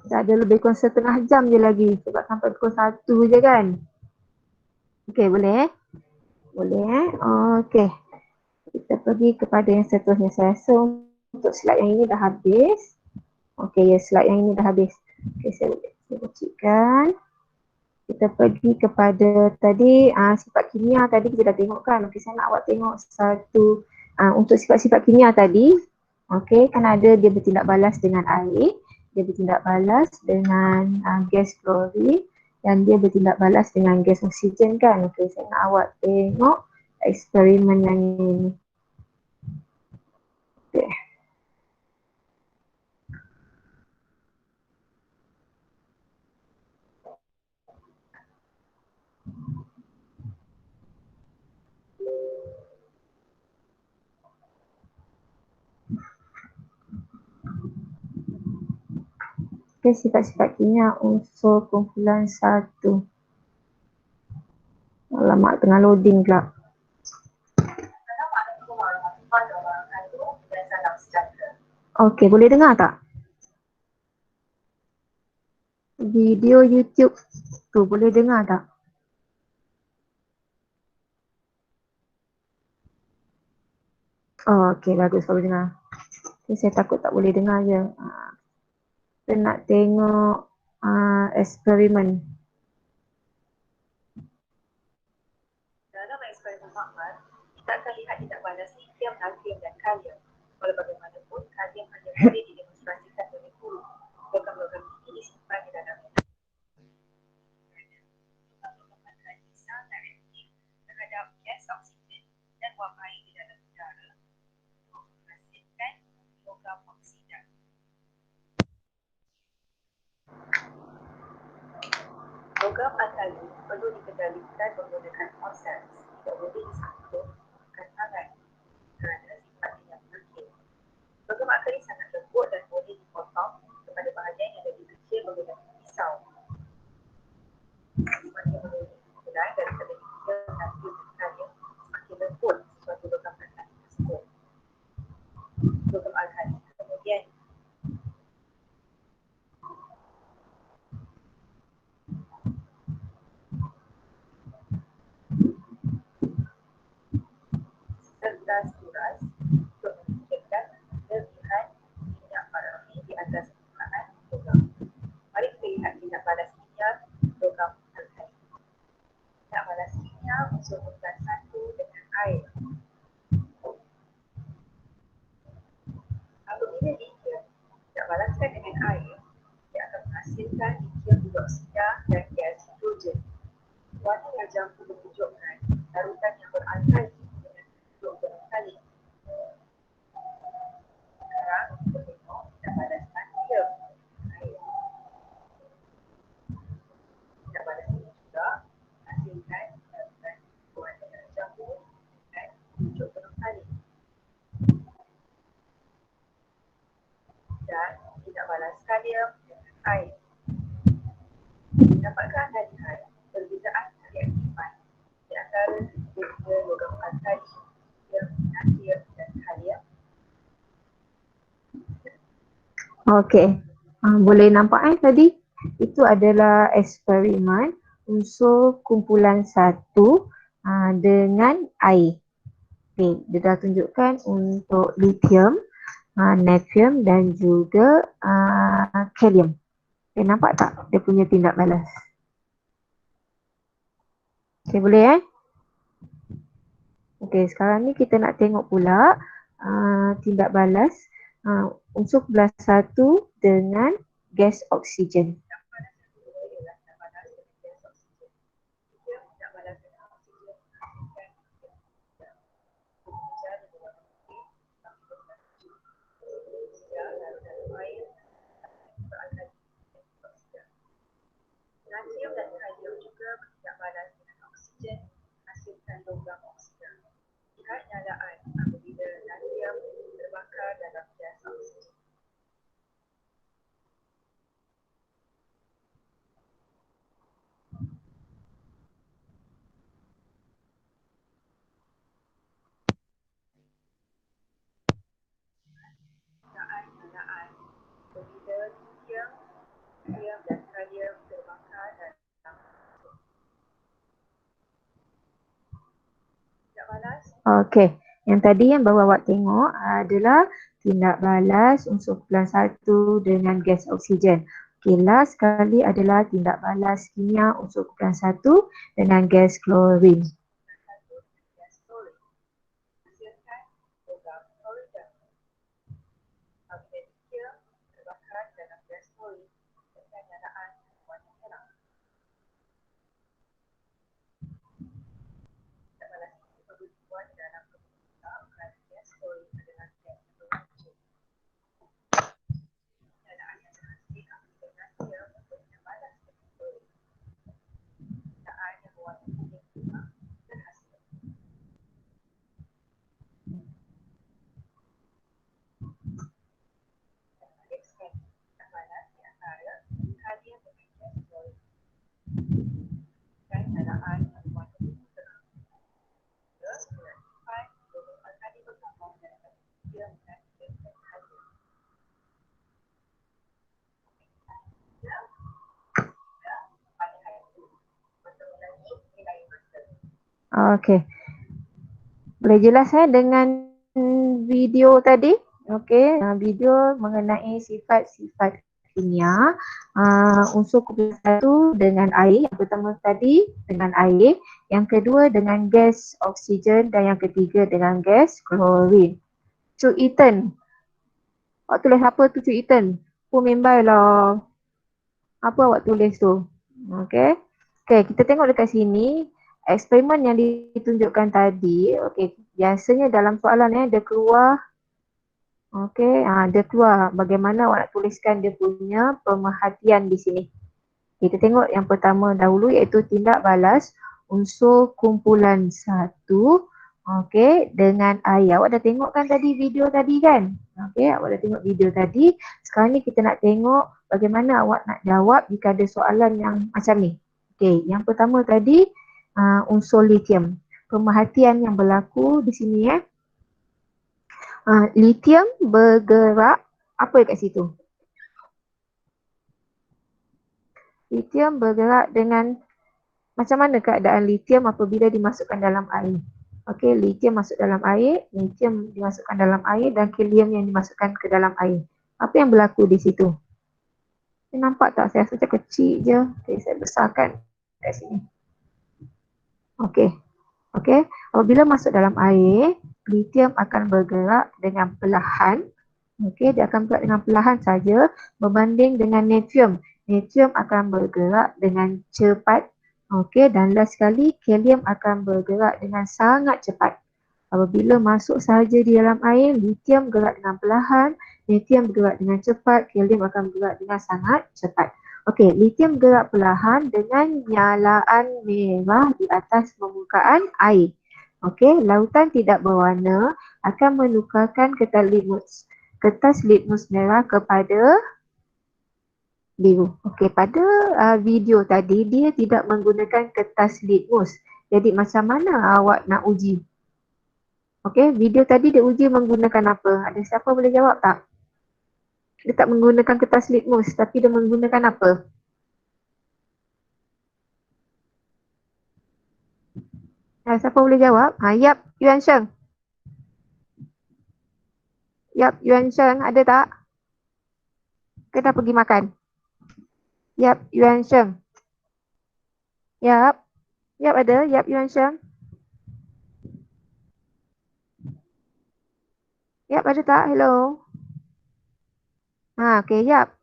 Tak ada lebih kurang setengah jam je lagi sebab sampai pukul 1 je kan. Okey, boleh? Boleh. Okey. Kita pergi kepada yang seterusnya. Saya rasa untuk slide yang ini dah habis. Okey, ya, slide yang ini dah habis. Okey, saya kecilkan. Kita pergi kepada tadi sifat kimia tadi kita dah tengok kan. Okey, saya nak awak tengok satu untuk sifat-sifat kimia tadi. Okey, kan ada dia bertindak balas dengan air, dia bertindak balas dengan gas klorin dan dia bertindak balas dengan gas oksigen kan. Okey, saya nak awak tengok eksperimen yang ini. Okey, sifat-sifat kimia unsur kumpulan 1. Alamak, tengah loading pula. Okey, boleh dengar tak? Video YouTube tu boleh dengar tak? Oh, okey, bagus kalau dengar. Saya takut tak boleh dengar je. Kita nak tengok eksperimen. Dalam eksperimen makmal, kita akan lihat tindak balas lithium, natrium dan kalium. Walau bagaimanapun, kalium hanya boleh didemonstrasikan oleh guru. Logam-logam ini disimpan di dalamnya. Logam-logam sangat reaktif terhadap gas oksigen dan wap air di dalam udara untuk menghasilkan logam oksida. Logam alkali perlu dikendalikan menggunakan proses, tidak boleh disangkut menggunakan tangan kerana sifatnya yang kecil. Logam alkali sangat lembut dan boleh dipotong kepada bahagian yang lebih kecil menggunakan pisau. Semakin menurut kesimpulan daripada lithium, natrium dan kalium, semakin lembut sesuatu logam alkali tersebut. Logam alkali kemudian serta kuras untuk menunjukkan kelebihan minyak parafin di atas permukaan logam. Mari kita lihat tindak balas kimia logam alkali. Tindak balas kimia unsur kumpulan 1 dengan air. Apabila lithium tidak balaskan dengan air, dia akan menghasilkan lithium hidroksida dan gas hidrogen. Warna yang jambu menunjukkan larutan yang beralkali dengan bentuk berkali. Sekarang kita tengok tindak balas natrium dengan air. Tindak balas ini juga menghasilkan larutan warna yang jambu dengan bentuk berkali. Dan tindak balas kalium dengan air. Dapatkah anda lihat perbezaan reaktifan di antara kedua logam alkali, natrium dan kalium? Okey. Boleh nampak tadi? Itu adalah eksperimen unsur kumpulan 1 dengan air. Okey, dia dah tunjukkan untuk lithium, natrium dan juga kalium. Nampak tak dia punya tindak balas? Okey, boleh Okey, sekarang ni kita nak tengok pula tindak balas unsur kumpulan 1 dengan gas oksigen. Natrium dan kalium juga bertindak balas dengan oksigen menghasilkan logam oksida. Lihat nyalaan apabila natrium terbakar dalam gas oksigen. Nyalaan apabila lithium, natrium dan kalium terbakar dalam tindak balas. Okey, yang tadi yang baru awak tengok adalah tindak balas unsur kumpulan 1 dengan gas oksigen. Okey, last sekali adalah tindak balas kimia unsur kumpulan 1 dengan gas klorin. dia mengandung hydrogen. Pada hari itu, untuk mengulangi nilai masa. Okey. Boleh jelas dengan video tadi? Okey, video mengenai sifat-sifat kimia unsur kumpulan satu dengan air. Yang pertama tadi dengan air, yang kedua dengan gas oksigen dan yang ketiga dengan gas klorin. Cuk Eaton. Awak tulis apa tu Cuk Eaton? Pun membai lah. Apa awak tulis tu? Okey. Okey, kita tengok dekat sini. Eksperimen yang ditunjukkan tadi, okey, biasanya dalam soalan dia keluar, okey, dia keluar bagaimana awak nak tuliskan dia punya pemerhatian di sini. Kita tengok yang pertama dahulu iaitu tindak balas unsur kumpulan satu, okey, dengan air. Awak dah tengok kan tadi video tadi kan? Okey, awak dah tengok video tadi. Sekarang ni kita nak tengok bagaimana awak nak jawab jika ada soalan yang macam ni. Okey, yang pertama tadi unsur lithium. Pemerhatian yang berlaku di sini lithium bergerak apa dekat situ? Lithium bergerak dengan macam mana keadaan lithium apabila dimasukkan dalam air? Okey, lithium masuk dalam air, lithium dimasukkan dalam air dan helium yang dimasukkan ke dalam air. Apa yang berlaku di situ? Nampak tak? Saya rasa macam kecil je. Okay, saya besarkan kat sini. Okey. Okey, apabila masuk dalam air, lithium akan bergerak dengan perlahan. Okey, dia akan bergerak dengan perlahan saja berbanding dengan natrium. Natrium akan bergerak dengan cepat. Okey, dan last sekali, helium akan bergerak dengan sangat cepat. Apabila masuk sahaja di dalam air, lithium bergerak dengan perlahan, natrium bergerak dengan cepat, helium akan bergerak dengan sangat cepat. Okey, lithium bergerak perlahan dengan nyalaan merah di atas permukaan air. Okey, lautan tidak berwarna akan menukarkan kertas litmus merah kepada biru. Okey, pada video tadi dia tidak menggunakan kertas litmus. Jadi macam mana awak nak uji? Okey, video tadi dia uji menggunakan apa? Ada siapa boleh jawab tak? Dia tak menggunakan kertas litmus tapi dia menggunakan apa? Siapa boleh jawab? Yap, Yuan Sheng. Yap, Yuan Sheng ada tak? Ke dah pergi makan? Yap, Yuan Sheng. Yap. Yap ada? Yap, Yuan Sheng. Yap ada tak? Hello. Okey, Yap.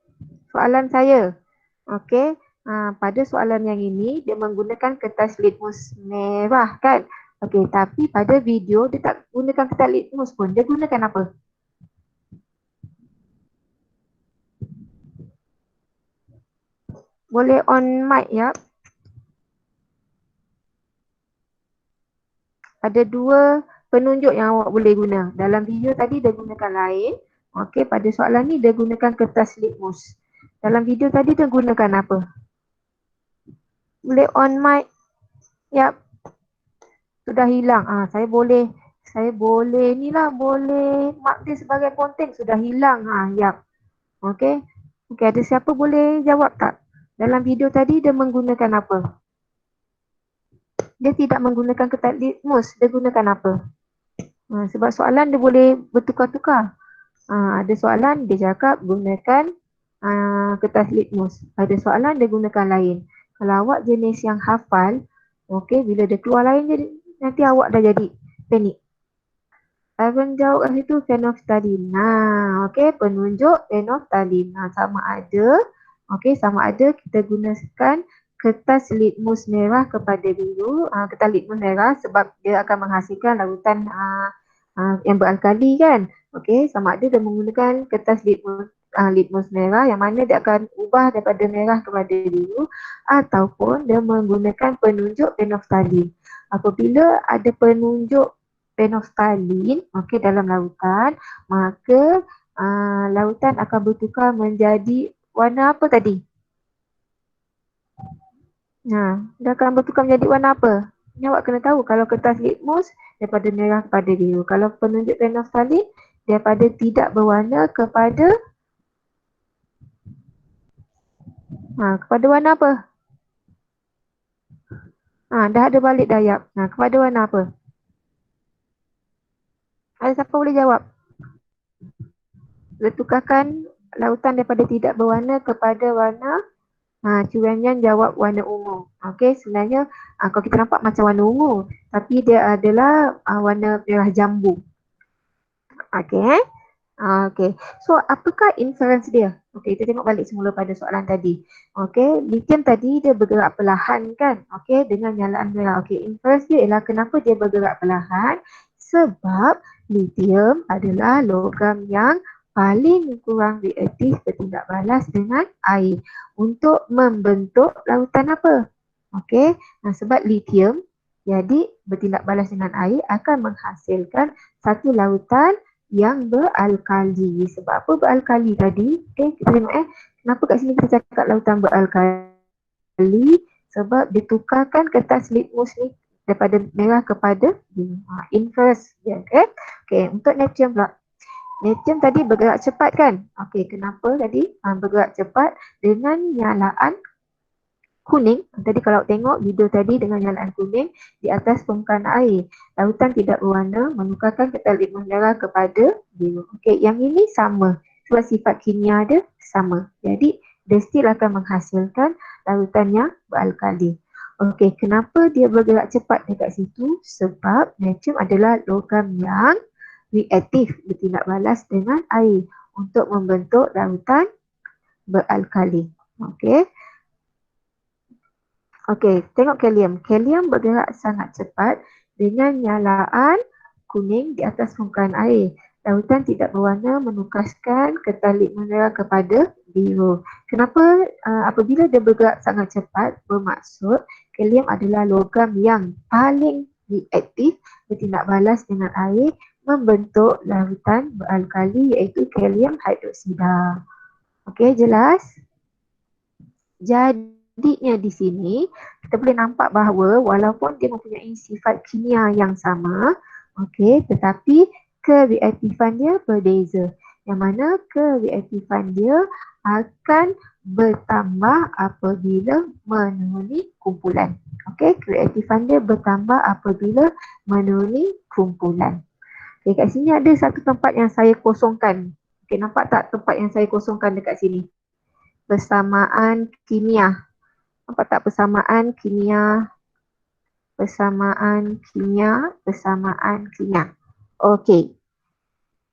Soalan saya. Okey. Pada soalan yang ini dia menggunakan kertas litmus merah kan? Okey, tapi pada video dia tak gunakan kertas litmus pun. Dia gunakan apa? Boleh on mic, Yap. Ada dua penunjuk yang awak boleh guna. Dalam video tadi dia gunakan lain. Okey, pada soalan ni dia gunakan kertas litmus. Dalam video tadi dia gunakan apa? Boleh on mic. Yap. Sudah hilang. Saya boleh mark dia sebagai konten. Sudah hilang. Yap. Okey. Okey, ada siapa boleh jawab tak? Dalam video tadi dia menggunakan apa? Dia tidak menggunakan kertas litmus. Dia gunakan apa? Sebab soalan dia boleh bertukar-tukar. Ada soalan dia cakap gunakan kertas litmus. Ada soalan dia gunakan lain. Kalau awak jenis yang hafal, okey, bila dia keluar lain je, nanti awak dah jadi panik. Ivan jawab kat situ phenolphthalein. Okey, penunjuk phenolphthalein. Sama ada kita gunakan kertas litmus merah kepada biru. Kertas litmus merah sebab dia akan menghasilkan larutan yang beralkali kan. Okey, sama ada dia menggunakan kertas litmus merah yang mana dia akan ubah daripada merah kepada biru ataupun dia menggunakan penunjuk phenolphthalein. Apabila ada penunjuk phenolphthalein dalam lautan, maka lautan akan bertukar menjadi warna apa tadi? Dia akan bertukar menjadi warna apa? Ni awak kena tahu kalau kertas litmus daripada merah kepada biru. Kalau penunjuk phenolphthalein daripada tidak berwarna kepada kepada warna apa? Dah ada balik dayap. Kepada warna apa? Ada siapa boleh jawab? Tukarkan lautan daripada tidak berwarna kepada warna. Curanyan jawab warna ungu. Okey, sebenarnya kalau kita nampak macam warna ungu, tapi dia adalah warna merah jambu. Okey. Okey. So, apakah inference dia? Okey, kita tengok balik semula pada soalan tadi. Okey, lithium tadi dia bergerak perlahan kan? Okey, dengan nyalaan merah. Okey, inference dia ialah kenapa dia bergerak perlahan? Sebab lithium adalah logam yang paling kurang reaktif bertindak balas dengan air untuk membentuk lautan apa? Okey, sebab lithium jadi bertindak balas dengan air akan menghasilkan satu lautan yang beralkali. Sebab apa beralkali tadi? Okay, kita tengok kenapa kat sini kita cakap lautan beralkali? Sebab dia tukarkan kertas litmus ni daripada merah kepada inverse. Okay, untuk natrium pula. Natrium tadi bergerak cepat kan? Okay, kenapa tadi bergerak cepat? Dengan nyalaan kuning. Tadi kalau tengok video tadi dengan nyalaan kuning di atas permukaan air, lautan tidak berwarna menukarkan kertas litmus merah kepada biru. Okey, yang ini sama sebab sifat kimia dia sama. Jadi dia still akan menghasilkan lautan yang beralkali. Okey, kenapa dia bergerak cepat dekat situ? Sebab natrium adalah logam yang reaktif bertindak balas dengan air untuk membentuk lautan beralkali. Okey. Okey, tengok kalium. Kalium bergerak sangat cepat dengan nyalaan kuning di atas permukaan air. Lautan tidak berwarna menukarkan kertas litmus merah kepada biru. Kenapa? Apabila dia bergerak sangat cepat, bermaksud kalium adalah logam yang paling reaktif bertindak balas dengan air membentuk lautan beralkali iaitu kalium hidroksida. Okey, jelas? Jadinya di sini kita boleh nampak bahawa walaupun dia mempunyai sifat kimia yang sama, okey, tetapi kereaktifan dia berbeza. Yang mana kereaktifan dia akan bertambah apabila menuruni kumpulan. Okey, kereaktifan dia bertambah apabila menuruni kumpulan. Okey, kat sini ada satu tempat yang saya kosongkan. Okey, nampak tak tempat yang saya kosongkan dekat sini? Persamaan kimia. Nampak tak persamaan kimia? Persamaan kimia, persamaan kimia. Okey.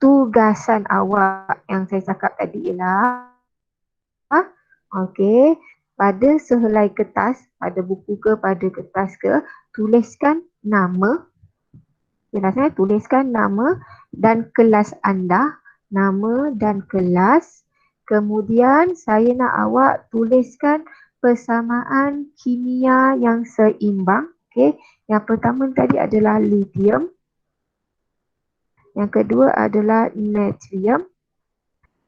Tugasan awak yang saya cakap tadi ialah okey, pada sehelai kertas, pada buku ke, pada kertas ke, tuliskan nama. Jelasnya tuliskan nama dan kelas anda, nama dan kelas. Kemudian saya nak awak tuliskan persamaan kimia yang seimbang. Okey, yang pertama tadi adalah lithium. Yang kedua adalah natrium.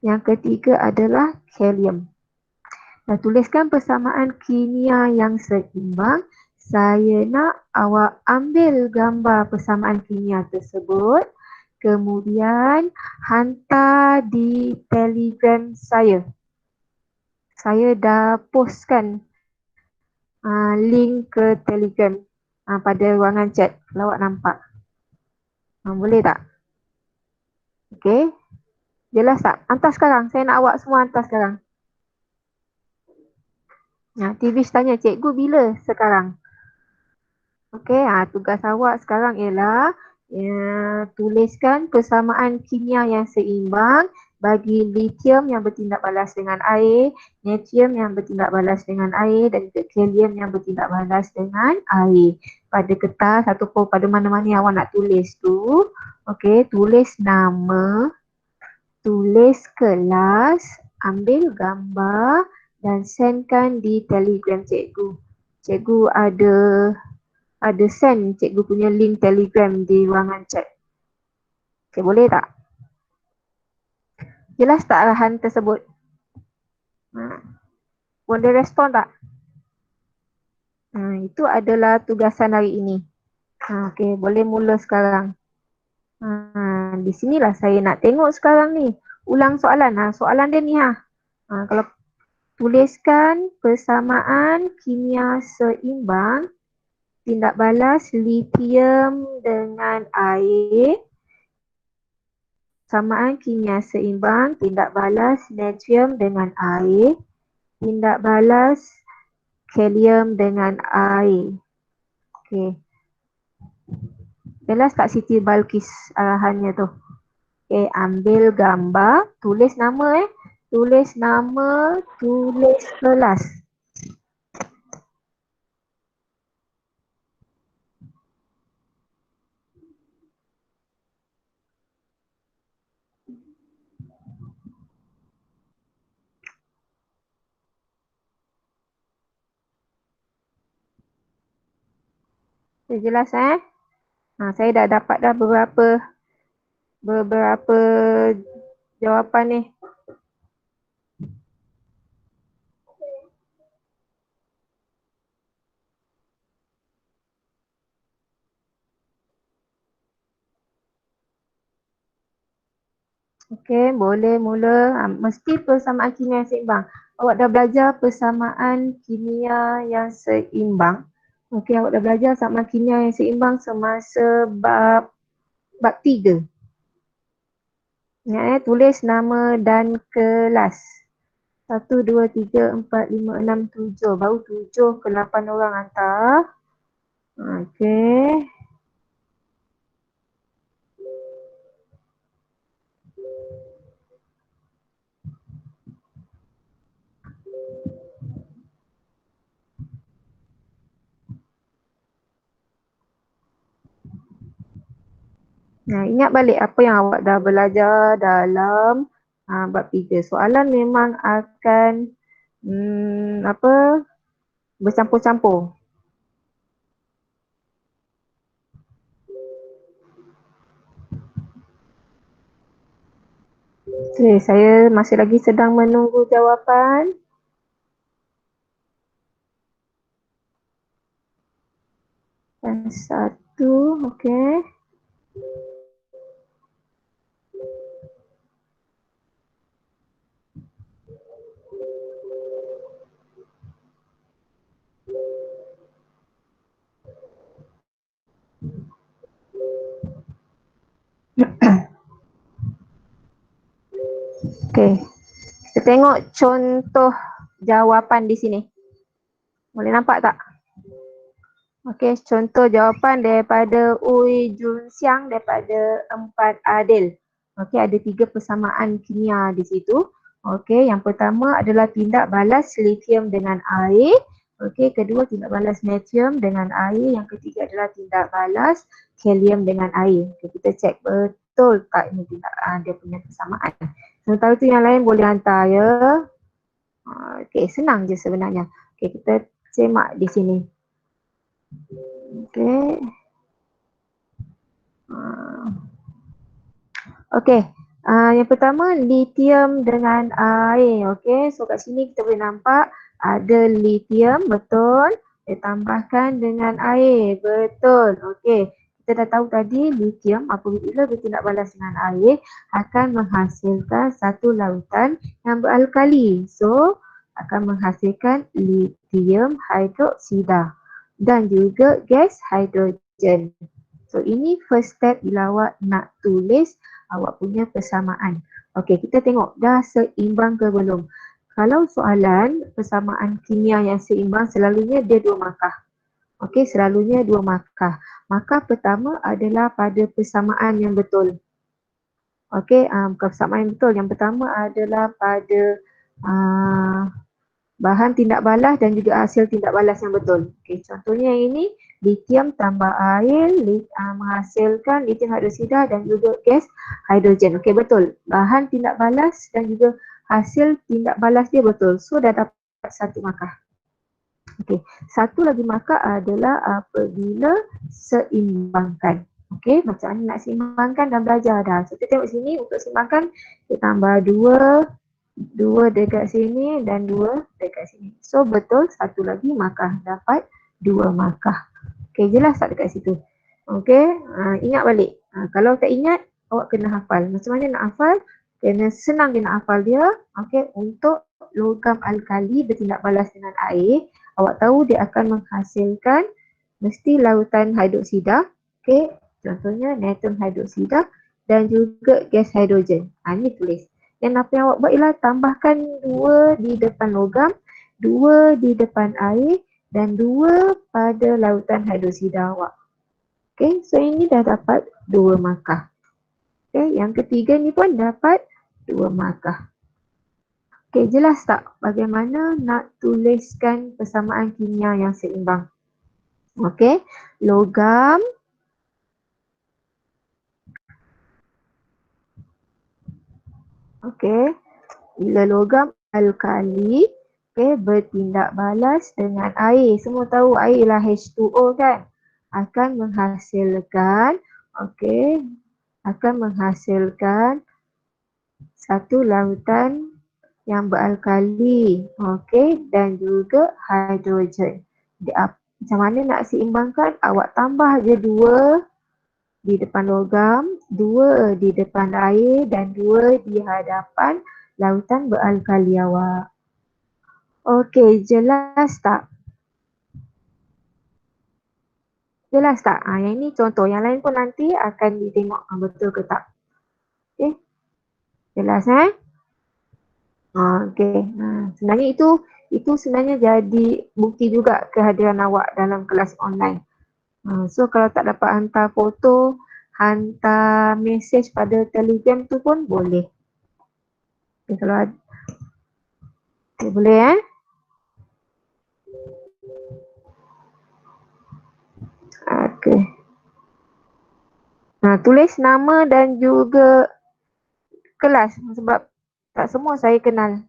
Yang ketiga adalah kalium. Dan tuliskan persamaan kimia yang seimbang. Saya nak awak ambil gambar persamaan kimia tersebut. Kemudian hantar di Telegram saya. Saya dah postkan link ke Telegram pada ruangan chat kalau awak nampak. Boleh tak? Okey. Jelas tak? Hantar sekarang. Saya nak awak semua hantar sekarang. Tivish tanya, cikgu bila sekarang? Okey, tugas awak sekarang ialah tuliskan persamaan kimia yang seimbang bagi lithium yang bertindak balas dengan air, natrium yang bertindak balas dengan air dan juga kalium yang bertindak balas dengan air. Pada kertas ataupun pada mana-mana yang awak nak tulis tu, okey, tulis nama, tulis kelas, ambil gambar dan sendkan di Telegram cikgu. Cikgu ada send cikgu punya link Telegram di ruangan chat. Okay, boleh tak? Jelas tak arahan tersebut? Boleh respon tak? Itu adalah tugasan hari ini. Okay, boleh mula sekarang. Di sinilah saya nak tengok sekarang ni. Ulang soalan. Soalan dia ni kalau tuliskan persamaan kimia seimbang tindak balas litium dengan air. Persamaan kimia seimbang tindak balas natrium dengan air. Tindak balas kalium dengan air. Okey. Jelas tak Siti Balkis arahannya tu? Okey, ambil gambar, tulis nama tulis nama, tulis kelas. Jelas saya dah dapat dah beberapa jawapan ni. Okey, boleh mula. Mesti persamaan kimia yang seimbang. Awak dah belajar persamaan kimia yang seimbang. Okey, awak dah belajar persamaan kimia yang seimbang semasa bab 3. Ingat tulis nama dan kelas. 1, 2, 3, 4, 5, 6, 7. Baru 7 ke 8 orang hantar. Okey. Ingat balik apa yang awak dah belajar dalam bab 3. Soalan memang akan bercampur-campur. Okey, saya masih lagi sedang menunggu jawapan. Dan 1, okey. Okey. Kita tengok contoh jawapan di sini. Boleh nampak tak? Okey, contoh jawapan daripada Ui Jun Siang daripada 4 Adil. Okey, ada 3 persamaan kimia di situ. Okey, yang pertama adalah tindak balas lithium dengan air. Okey, kedua tindak balas natrium dengan air. Yang ketiga adalah tindak balas kalium dengan air. Okay, kita cek betul tak ini dia punya persamaan. Sementara tu yang lain boleh hantar ya. Okey, senang je sebenarnya. Okey, kita semak di sini. Okey. Okey, yang pertama lithium dengan air. Okey, so kat sini kita boleh nampak ada lithium, betul. Ditambahkan dengan air, betul. Okey, kita dah tahu tadi lithium apabila bertindak balas dengan air akan menghasilkan satu lautan yang beralkali. So, akan menghasilkan lithium hidroksida dan juga gas hidrogen. So, ini first step bila awak nak tulis awak punya persamaan. Okey, kita tengok dah seimbang ke belum. Kalau soalan persamaan kimia yang seimbang selalunya dia 2 markah. Okey, selalunya 2 markah. Markah pertama adalah pada persamaan yang betul. Okey, persamaan yang betul. Yang pertama adalah pada bahan tindak balas dan juga hasil tindak balas yang betul. Okey, contohnya yang ini lithium tambah air menghasilkan lithium hidroksida dan juga gas hidrogen. Okey, betul. Bahan tindak balas dan juga hasil tindak balas dia betul. So dah dapat 1 markah. Okey, satu lagi markah adalah apabila seimbangkan. Okey, macam mana nak seimbangkan dan belajar dah. So kita tengok sini untuk seimbangkan kita tambah 2 dekat sini dan 2 dekat sini. So betul, satu lagi markah, dapat 2 markah. Okey, jelas tak dekat situ? Okey, ingat balik. Kalau tak ingat, awak kena hafal. Macam mana nak hafal? Kena senang dia nak hafal dia. Okey, untuk logam alkali bertindak balas dengan air, awak tahu dia akan menghasilkan mesti lautan hidroksida. Okey, contohnya natrium hidroksida dan juga gas hidrogen. Ini tulis. Dan apa yang awak buat ialah tambahkan 2 di depan logam, 2 di depan air dan 2 pada lautan hidroksida awak. Okey, so ini dah dapat 2 markah. Okey, yang ketiga ni pun dapat 2 markah. Okey, jelas tak bagaimana nak tuliskan persamaan kimia yang seimbang? Okey, logam bila logam alkali bertindak balas dengan air. Semua tahu air ialah H2O kan? Akan menghasilkan satu lautan yang beralkali, dan juga hidrogen. Macam mana nak seimbangkan? Awak tambah je 2 di depan logam, 2 di depan air dan 2 di hadapan lautan beralkali awak. Okey, jelas tak? Jelas tak? Yang ini contoh. Yang lain pun nanti akan ditengok betul ke tak. Okey. Jelas Okey. Sebenarnya itu sebenarnya jadi bukti juga kehadiran awak dalam kelas online. So kalau tak dapat hantar foto, hantar mesej pada Telegram tu pun boleh. Okay, kalau ada. Okay, boleh Okay. Tulis nama dan juga kelas sebab tak semua saya kenal.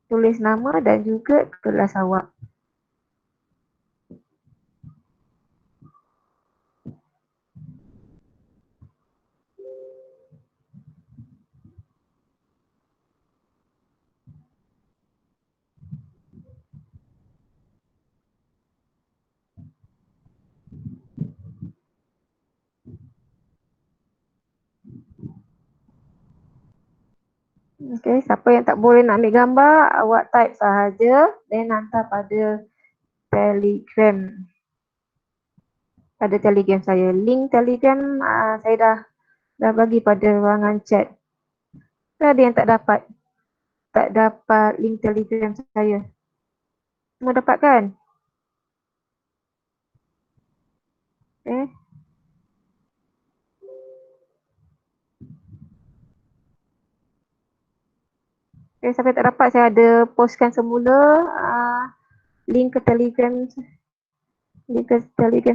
Tulis nama dan juga kelas awak. Okay, siapa yang tak boleh nak ambil gambar, awak type sahaja dan hantar pada Telegram. Pada Telegram saya. Link Telegram saya dah bagi pada ruangan chat. Ada yang tak dapat link Telegram saya. Semua dapat kan? Okay. Okay, sampai tak dapat saya ada postkan semula link ke Telegram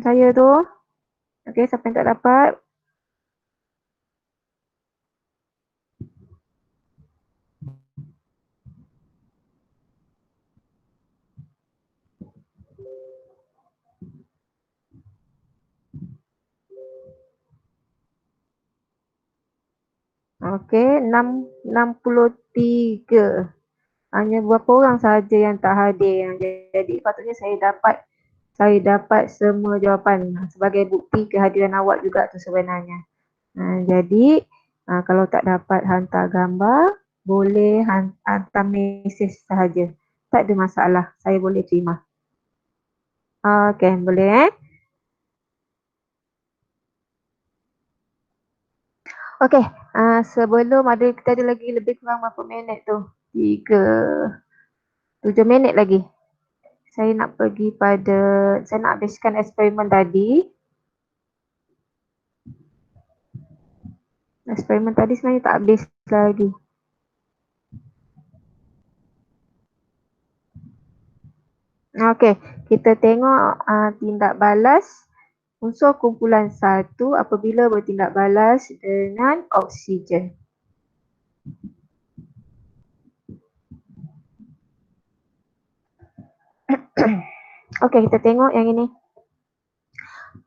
saya tu. Okay, siapa yang tak dapat. Okay, 63. Hanya berapa orang sahaja yang tak hadir. Jadi patutnya saya dapat semua jawapan sebagai bukti kehadiran awak juga tu sebenarnya. Jadi kalau tak dapat hantar gambar, boleh hantar mesej sahaja. Tak ada masalah, saya boleh terima. Okay, boleh Okay, sebelum kita ada lagi lebih kurang berapa minit tu? 7 minit lagi. Saya nak habiskan eksperimen tadi. Eksperimen tadi sebenarnya tak habis lagi. Okay, kita tengok tindak balas unsur kumpulan 1 apabila bertindak balas dengan oksigen. Okay, kita tengok yang ini.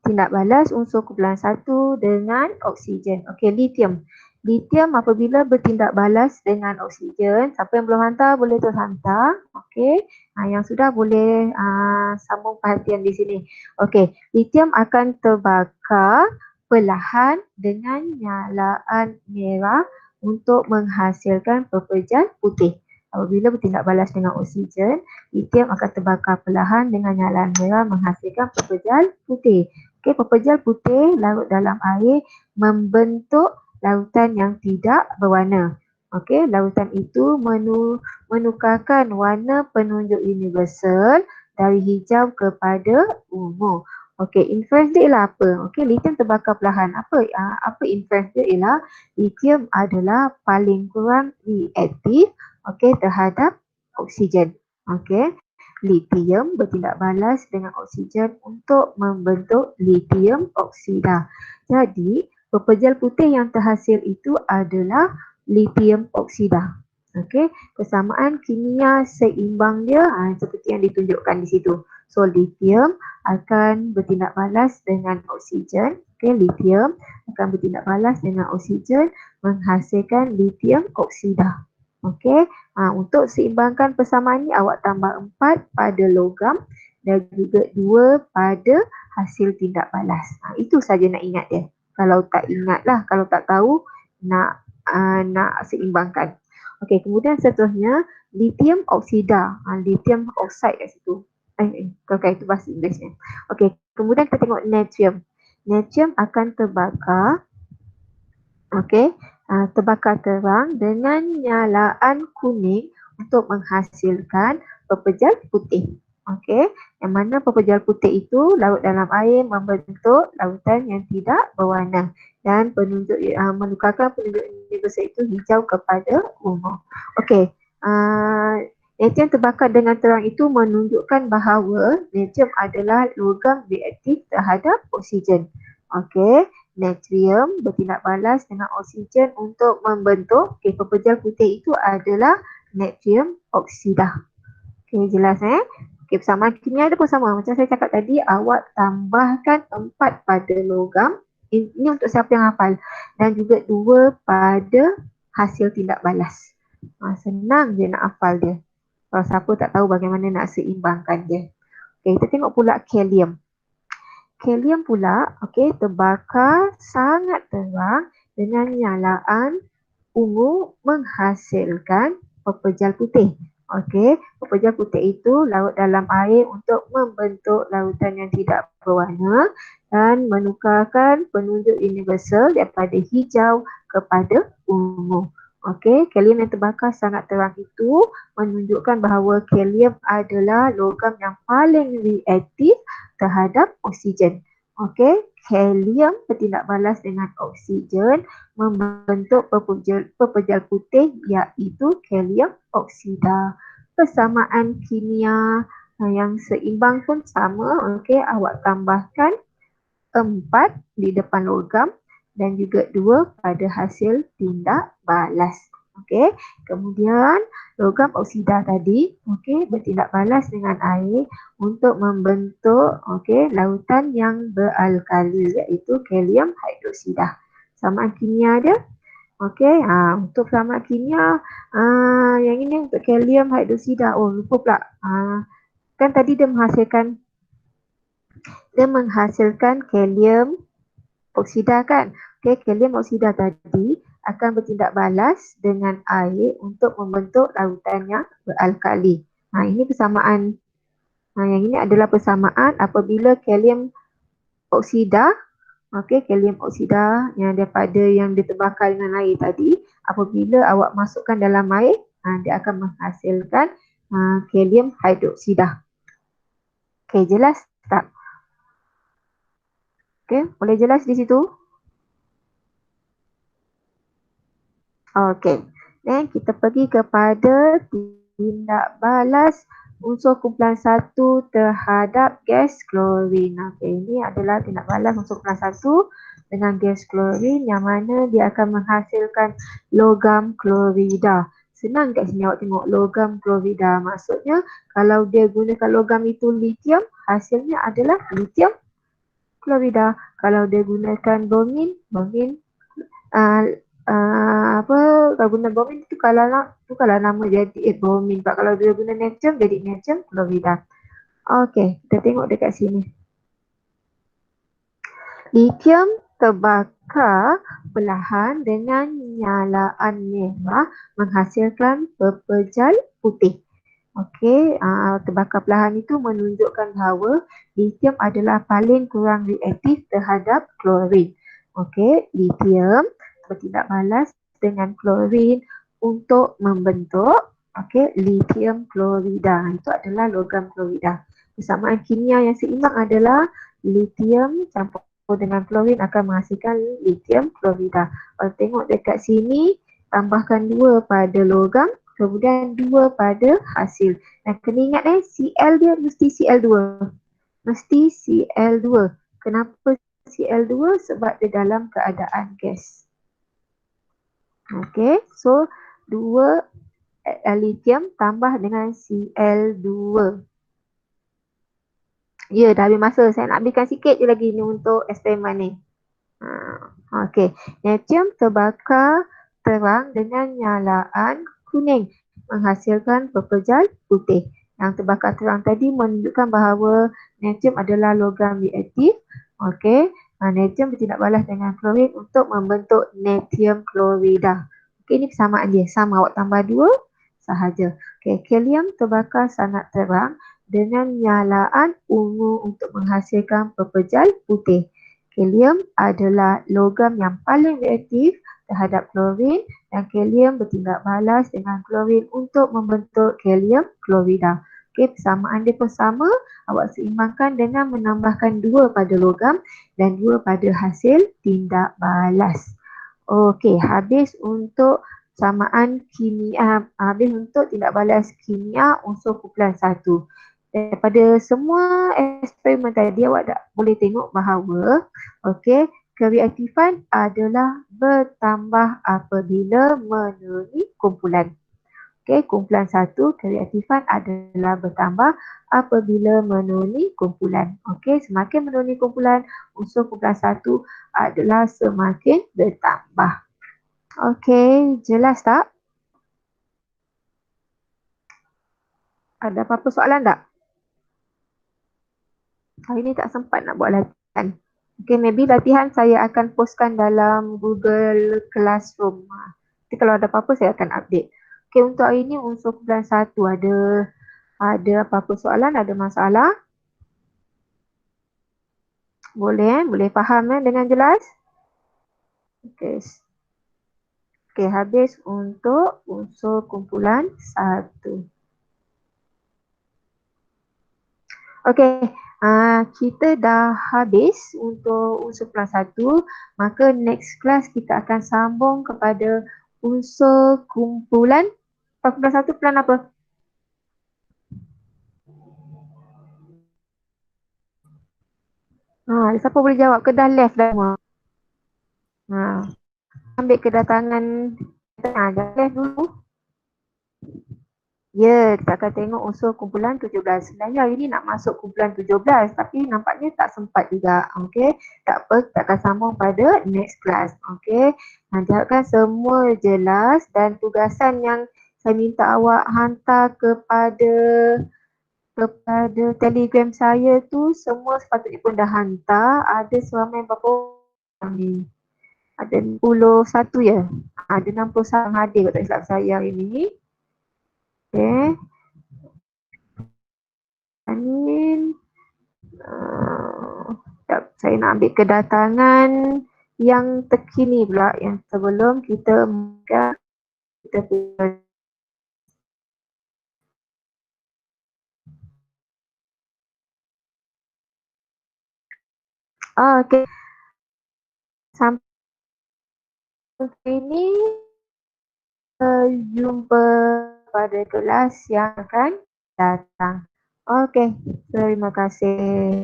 Tindak balas unsur kumpulan 1 dengan oksigen. Okay, lithium. Lithium apabila bertindak balas dengan oksigen, siapa yang belum hantar boleh terus hantar. Okay, yang sudah boleh sambung perhatian di sini. Okay, lithium akan terbakar perlahan dengan nyalaan merah untuk menghasilkan pepejal putih. Apabila bertindak balas dengan oksigen, litium akan terbakar perlahan dengan nyalaan merah menghasilkan pepejal putih. Okey, pepejal putih larut dalam air membentuk lautan yang tidak berwarna. Okey, lautan itu menukarkan warna penunjuk universal dari hijau kepada ungu. Okey, inference dia ialah apa? Okey, litium terbakar perlahan. Apa inference dia ialah litium adalah paling kurang reaktif terhadap oksigen. Okey, litium bertindak balas dengan oksigen untuk membentuk litium oksida. Jadi, pepejal putih yang terhasil itu adalah litium oksida. Okey, kesamaan kimia seimbang dia seperti yang ditunjukkan di situ. So, litium akan bertindak balas dengan oksigen. Okey, litium akan bertindak balas dengan oksigen menghasilkan litium oksida. Okey, untuk seimbangkan persamaan ni awak tambah 4 pada logam dan juga 2 pada hasil tindak balas. Itu saja nak ingat dia. Kalau tak ingat lah, kalau tak tahu nak seimbangkan. Okey, kemudian seterusnya litium oksida. Litium oxide kat situ. Itu bahasa Inggerisnya. Okey, kemudian kita tengok natrium. Natrium akan terbakar. Okey, terbakar terang dengan nyalaan kuning untuk menghasilkan pepejal putih. Okey, yang mana pepejal putih itu larut dalam air membentuk lautan yang tidak berwarna dan menukarkan penunjuk universal itu hijau kepada ungu. Okey, natrium terbakar dengan terang itu menunjukkan bahawa natrium adalah logam reaktif terhadap oksigen. Okey, natrium bertindak balas dengan oksigen untuk membentuk pepejal putih itu adalah natrium oksida. Okey, jelas Okey, persamaan kimia dia pun sama. Macam saya cakap tadi, awak tambahkan 4 pada logam. Ini untuk siapa yang hafal. Dan juga 2 pada hasil tindak balas. Senang je nak hafal dia. Kalau siapa tak tahu bagaimana nak seimbangkan dia. Okey, kita tengok pula kalium. Kalium pula terbakar sangat terang dengan nyalaan ungu menghasilkan pepejal putih. Okey, pepejal putih itu larut dalam air untuk membentuk lautan yang tidak berwarna dan menukarkan penunjuk universal daripada hijau kepada ungu. Okey, kalium yang terbakar sangat terang itu menunjukkan bahawa kalium adalah logam yang paling reaktif terhadap oksigen. Okey, kalium bertindak balas dengan oksigen membentuk pepejal putih iaitu kalium oksida. Persamaan kimia yang seimbang pun sama. Okey, awak tambahkan 4 di depan logam dan juga 2 pada hasil tindak balas. Okey, kemudian logam oksida tadi bertindak balas dengan air untuk membentuk lautan yang beralkali iaitu kalium hidroksida. Samaan kimia dia. Okey, untuk samaan kimia yang ini untuk kalium hidroksida. Oh, lupa pula. Kan tadi dia menghasilkan kalium oksida kan. Okey, kalium oksida tadi akan bertindak balas dengan air untuk membentuk lautan yang beralkali. Ini persamaan. Yang ini adalah persamaan apabila kalium oksida, kalium oksida yang daripada yang diterbakar dengan air tadi, apabila awak masukkan dalam air, dia akan menghasilkan kalium hidroksida. Okey, jelas tak? Okey, boleh jelas di situ? Okey, dan kita pergi kepada tindak balas unsur kumpulan 1 terhadap gas klorin. Okey, ini adalah tindak balas unsur kumpulan 1 dengan gas klorin yang mana dia akan menghasilkan logam klorida. Senang kat sini awak tengok logam klorida. Maksudnya kalau dia gunakan logam itu litium, hasilnya adalah litium klorida. Kalau dia gunakan bromin, kalau guna bromin itu kalau nama jadi bromin. Kalau dia guna natrium jadi natrium klorida. Okey, kita tengok dekat sini. Litium terbakar perlahan dengan nyalaan merah menghasilkan pepejal putih. Okey, terbakar perlahan itu menunjukkan bahawa lithium adalah paling kurang reaktif terhadap klorin. Okey, lithium bertindak balas dengan klorin untuk membentuk lithium klorida. Itu adalah logam klorida. Persamaan kimia yang seimbang adalah lithium campur dengan klorin akan menghasilkan lithium klorida. Kalau tengok dekat sini, tambahkan 2 pada logam, kemudian 2 pada hasil. Dan kena ingat Cl dia mesti Cl2. Mesti Cl2. Kenapa Cl2? Sebab dia dalam keadaan gas. Okey, so 2 lithium tambah dengan Cl2. Ya, dah habis masa. Saya nak ambilkan sikit je lagi ni untuk eksperimen ni. Okey, natrium terbakar terang dengan nyalaan kuning menghasilkan pepejal putih. Yang terbakar terang tadi menunjukkan bahawa natrium adalah logam reaktif. Okey, natrium bertindak balas dengan klorin untuk membentuk natrium klorida. Okey, ini persamaan dia. Sama, awak tambah 2 sahaja. Okey, kalium terbakar sangat terang dengan nyalaan ungu untuk menghasilkan pepejal putih. Kalium adalah logam yang paling reaktif terhadap klorin dan kalium bertindak balas dengan klorin untuk membentuk kalium klorida. Okey, persamaan dia pun sama. Awak seimbangkan dengan menambahkan 2 pada logam dan 2 pada hasil tindak balas. Okey, habis untuk samaan kimia, habis untuk tindak balas kimia unsur kumpulan 1. Daripada semua eksperimen tadi awak dah boleh tengok bahawa kereaktifan adalah bertambah apabila menerusi kumpulan. Kumpulan 1, kereaktifan adalah bertambah apabila menerusi kumpulan. Semakin menerusi kumpulan, unsur kumpulan 1 adalah semakin bertambah. Jelas tak? Ada apa-apa soalan tak? Hari ni tak sempat nak buat latihan. Maybe latihan saya akan postkan dalam Google Classroom. Nanti kalau ada apa-apa saya akan update. Untuk hari ni unsur kumpulan 1 ada apa-apa soalan, ada masalah? Boleh faham dengan jelas? Habis untuk unsur kumpulan 1. Kita dah habis untuk unsur kumpulan 1. Maka next class kita akan sambung kepada unsur kumpulan 1 plan apa? Siapa boleh jawab? Ke dah left dah semua? Ambil kedatangan. Dah left dulu. Ya, kita akan tengok unsur kumpulan 17. Sebenarnya hari ni nak masuk kumpulan 17 tapi nampaknya tak sempat juga. Tak apa, kita akan sambung pada next class. Harapkan semua jelas dan tugasan yang saya minta awak hantar kepada Telegram saya tu semua sepatutnya pun dah hantar. Ada seramai berapa orang ni? Ada 61 ya? Ada 61 hadir tak silap saya hari ni. Amin. Saya nak ambil kedatangan yang terkini pula, yang sebelum kita sampai ini jumpa pada kelas yang akan datang. Terima kasih.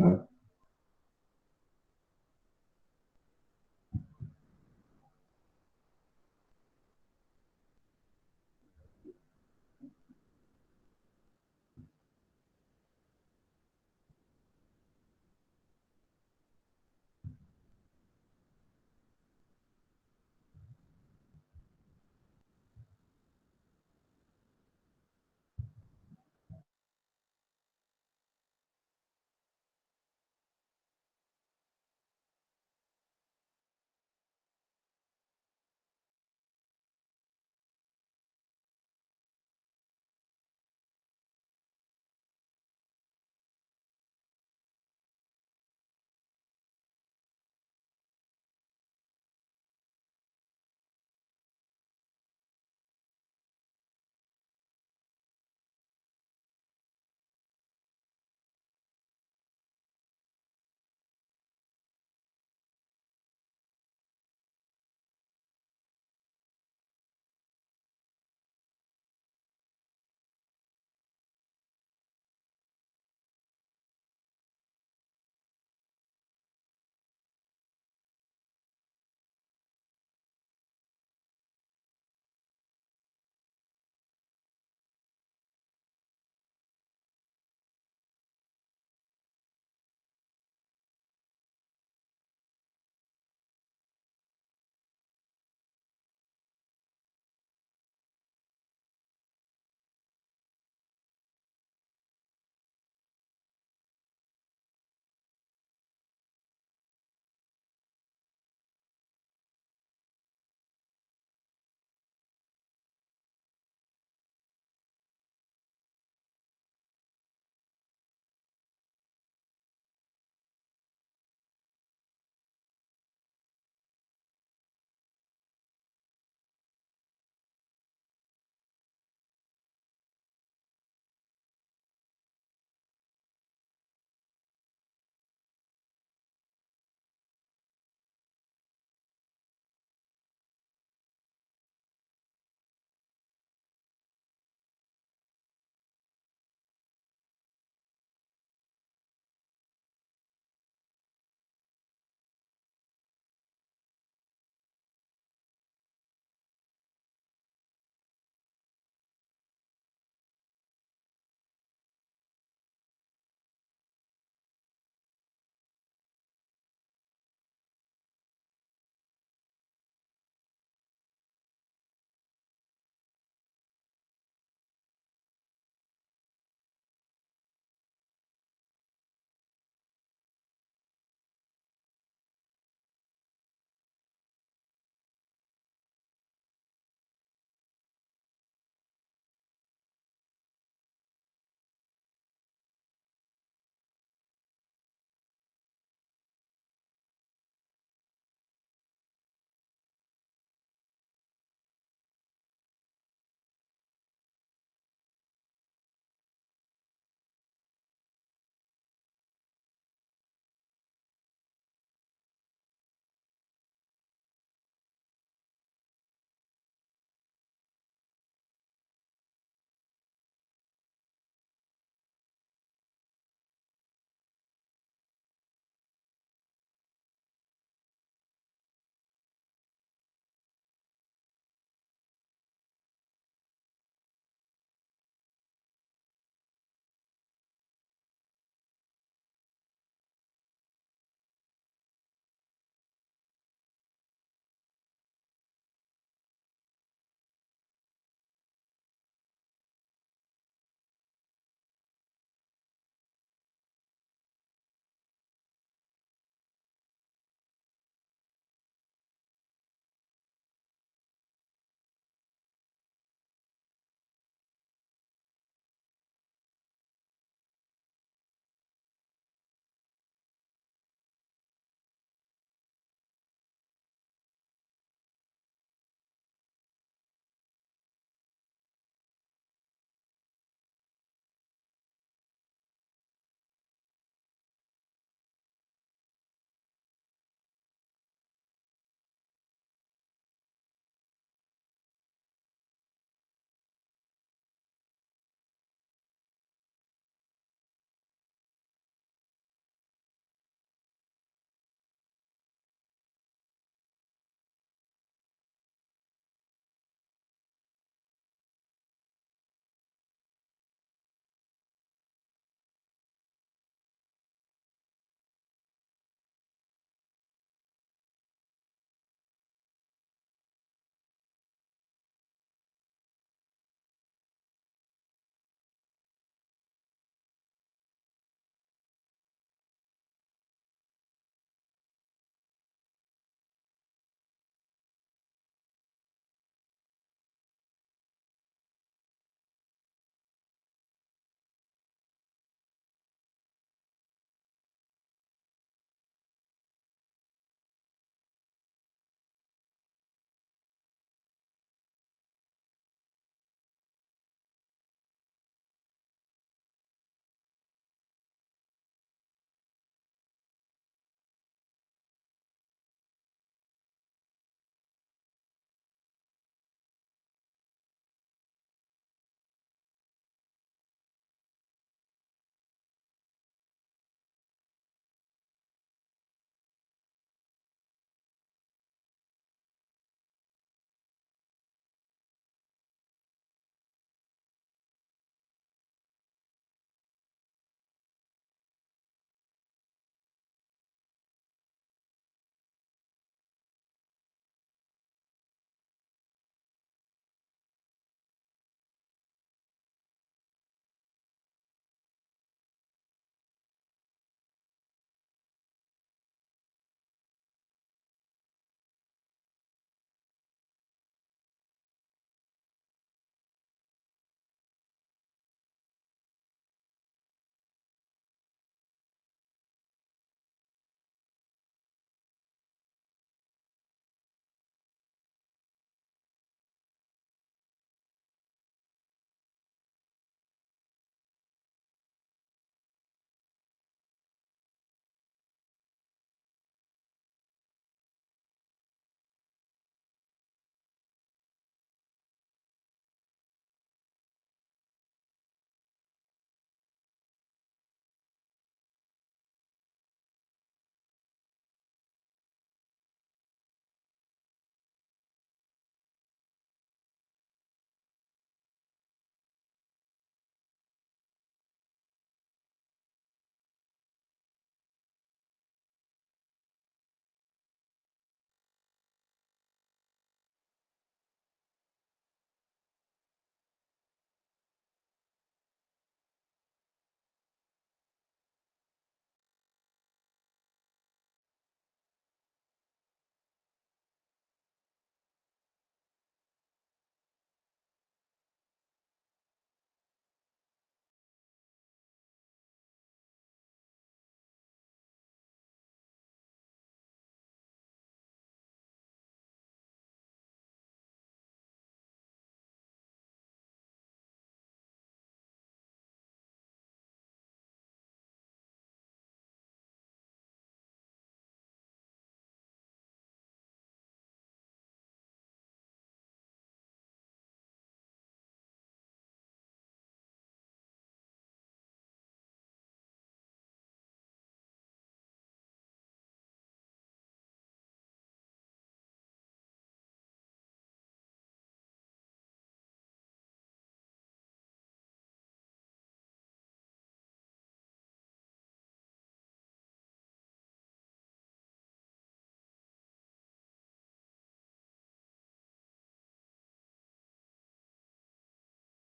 Okay.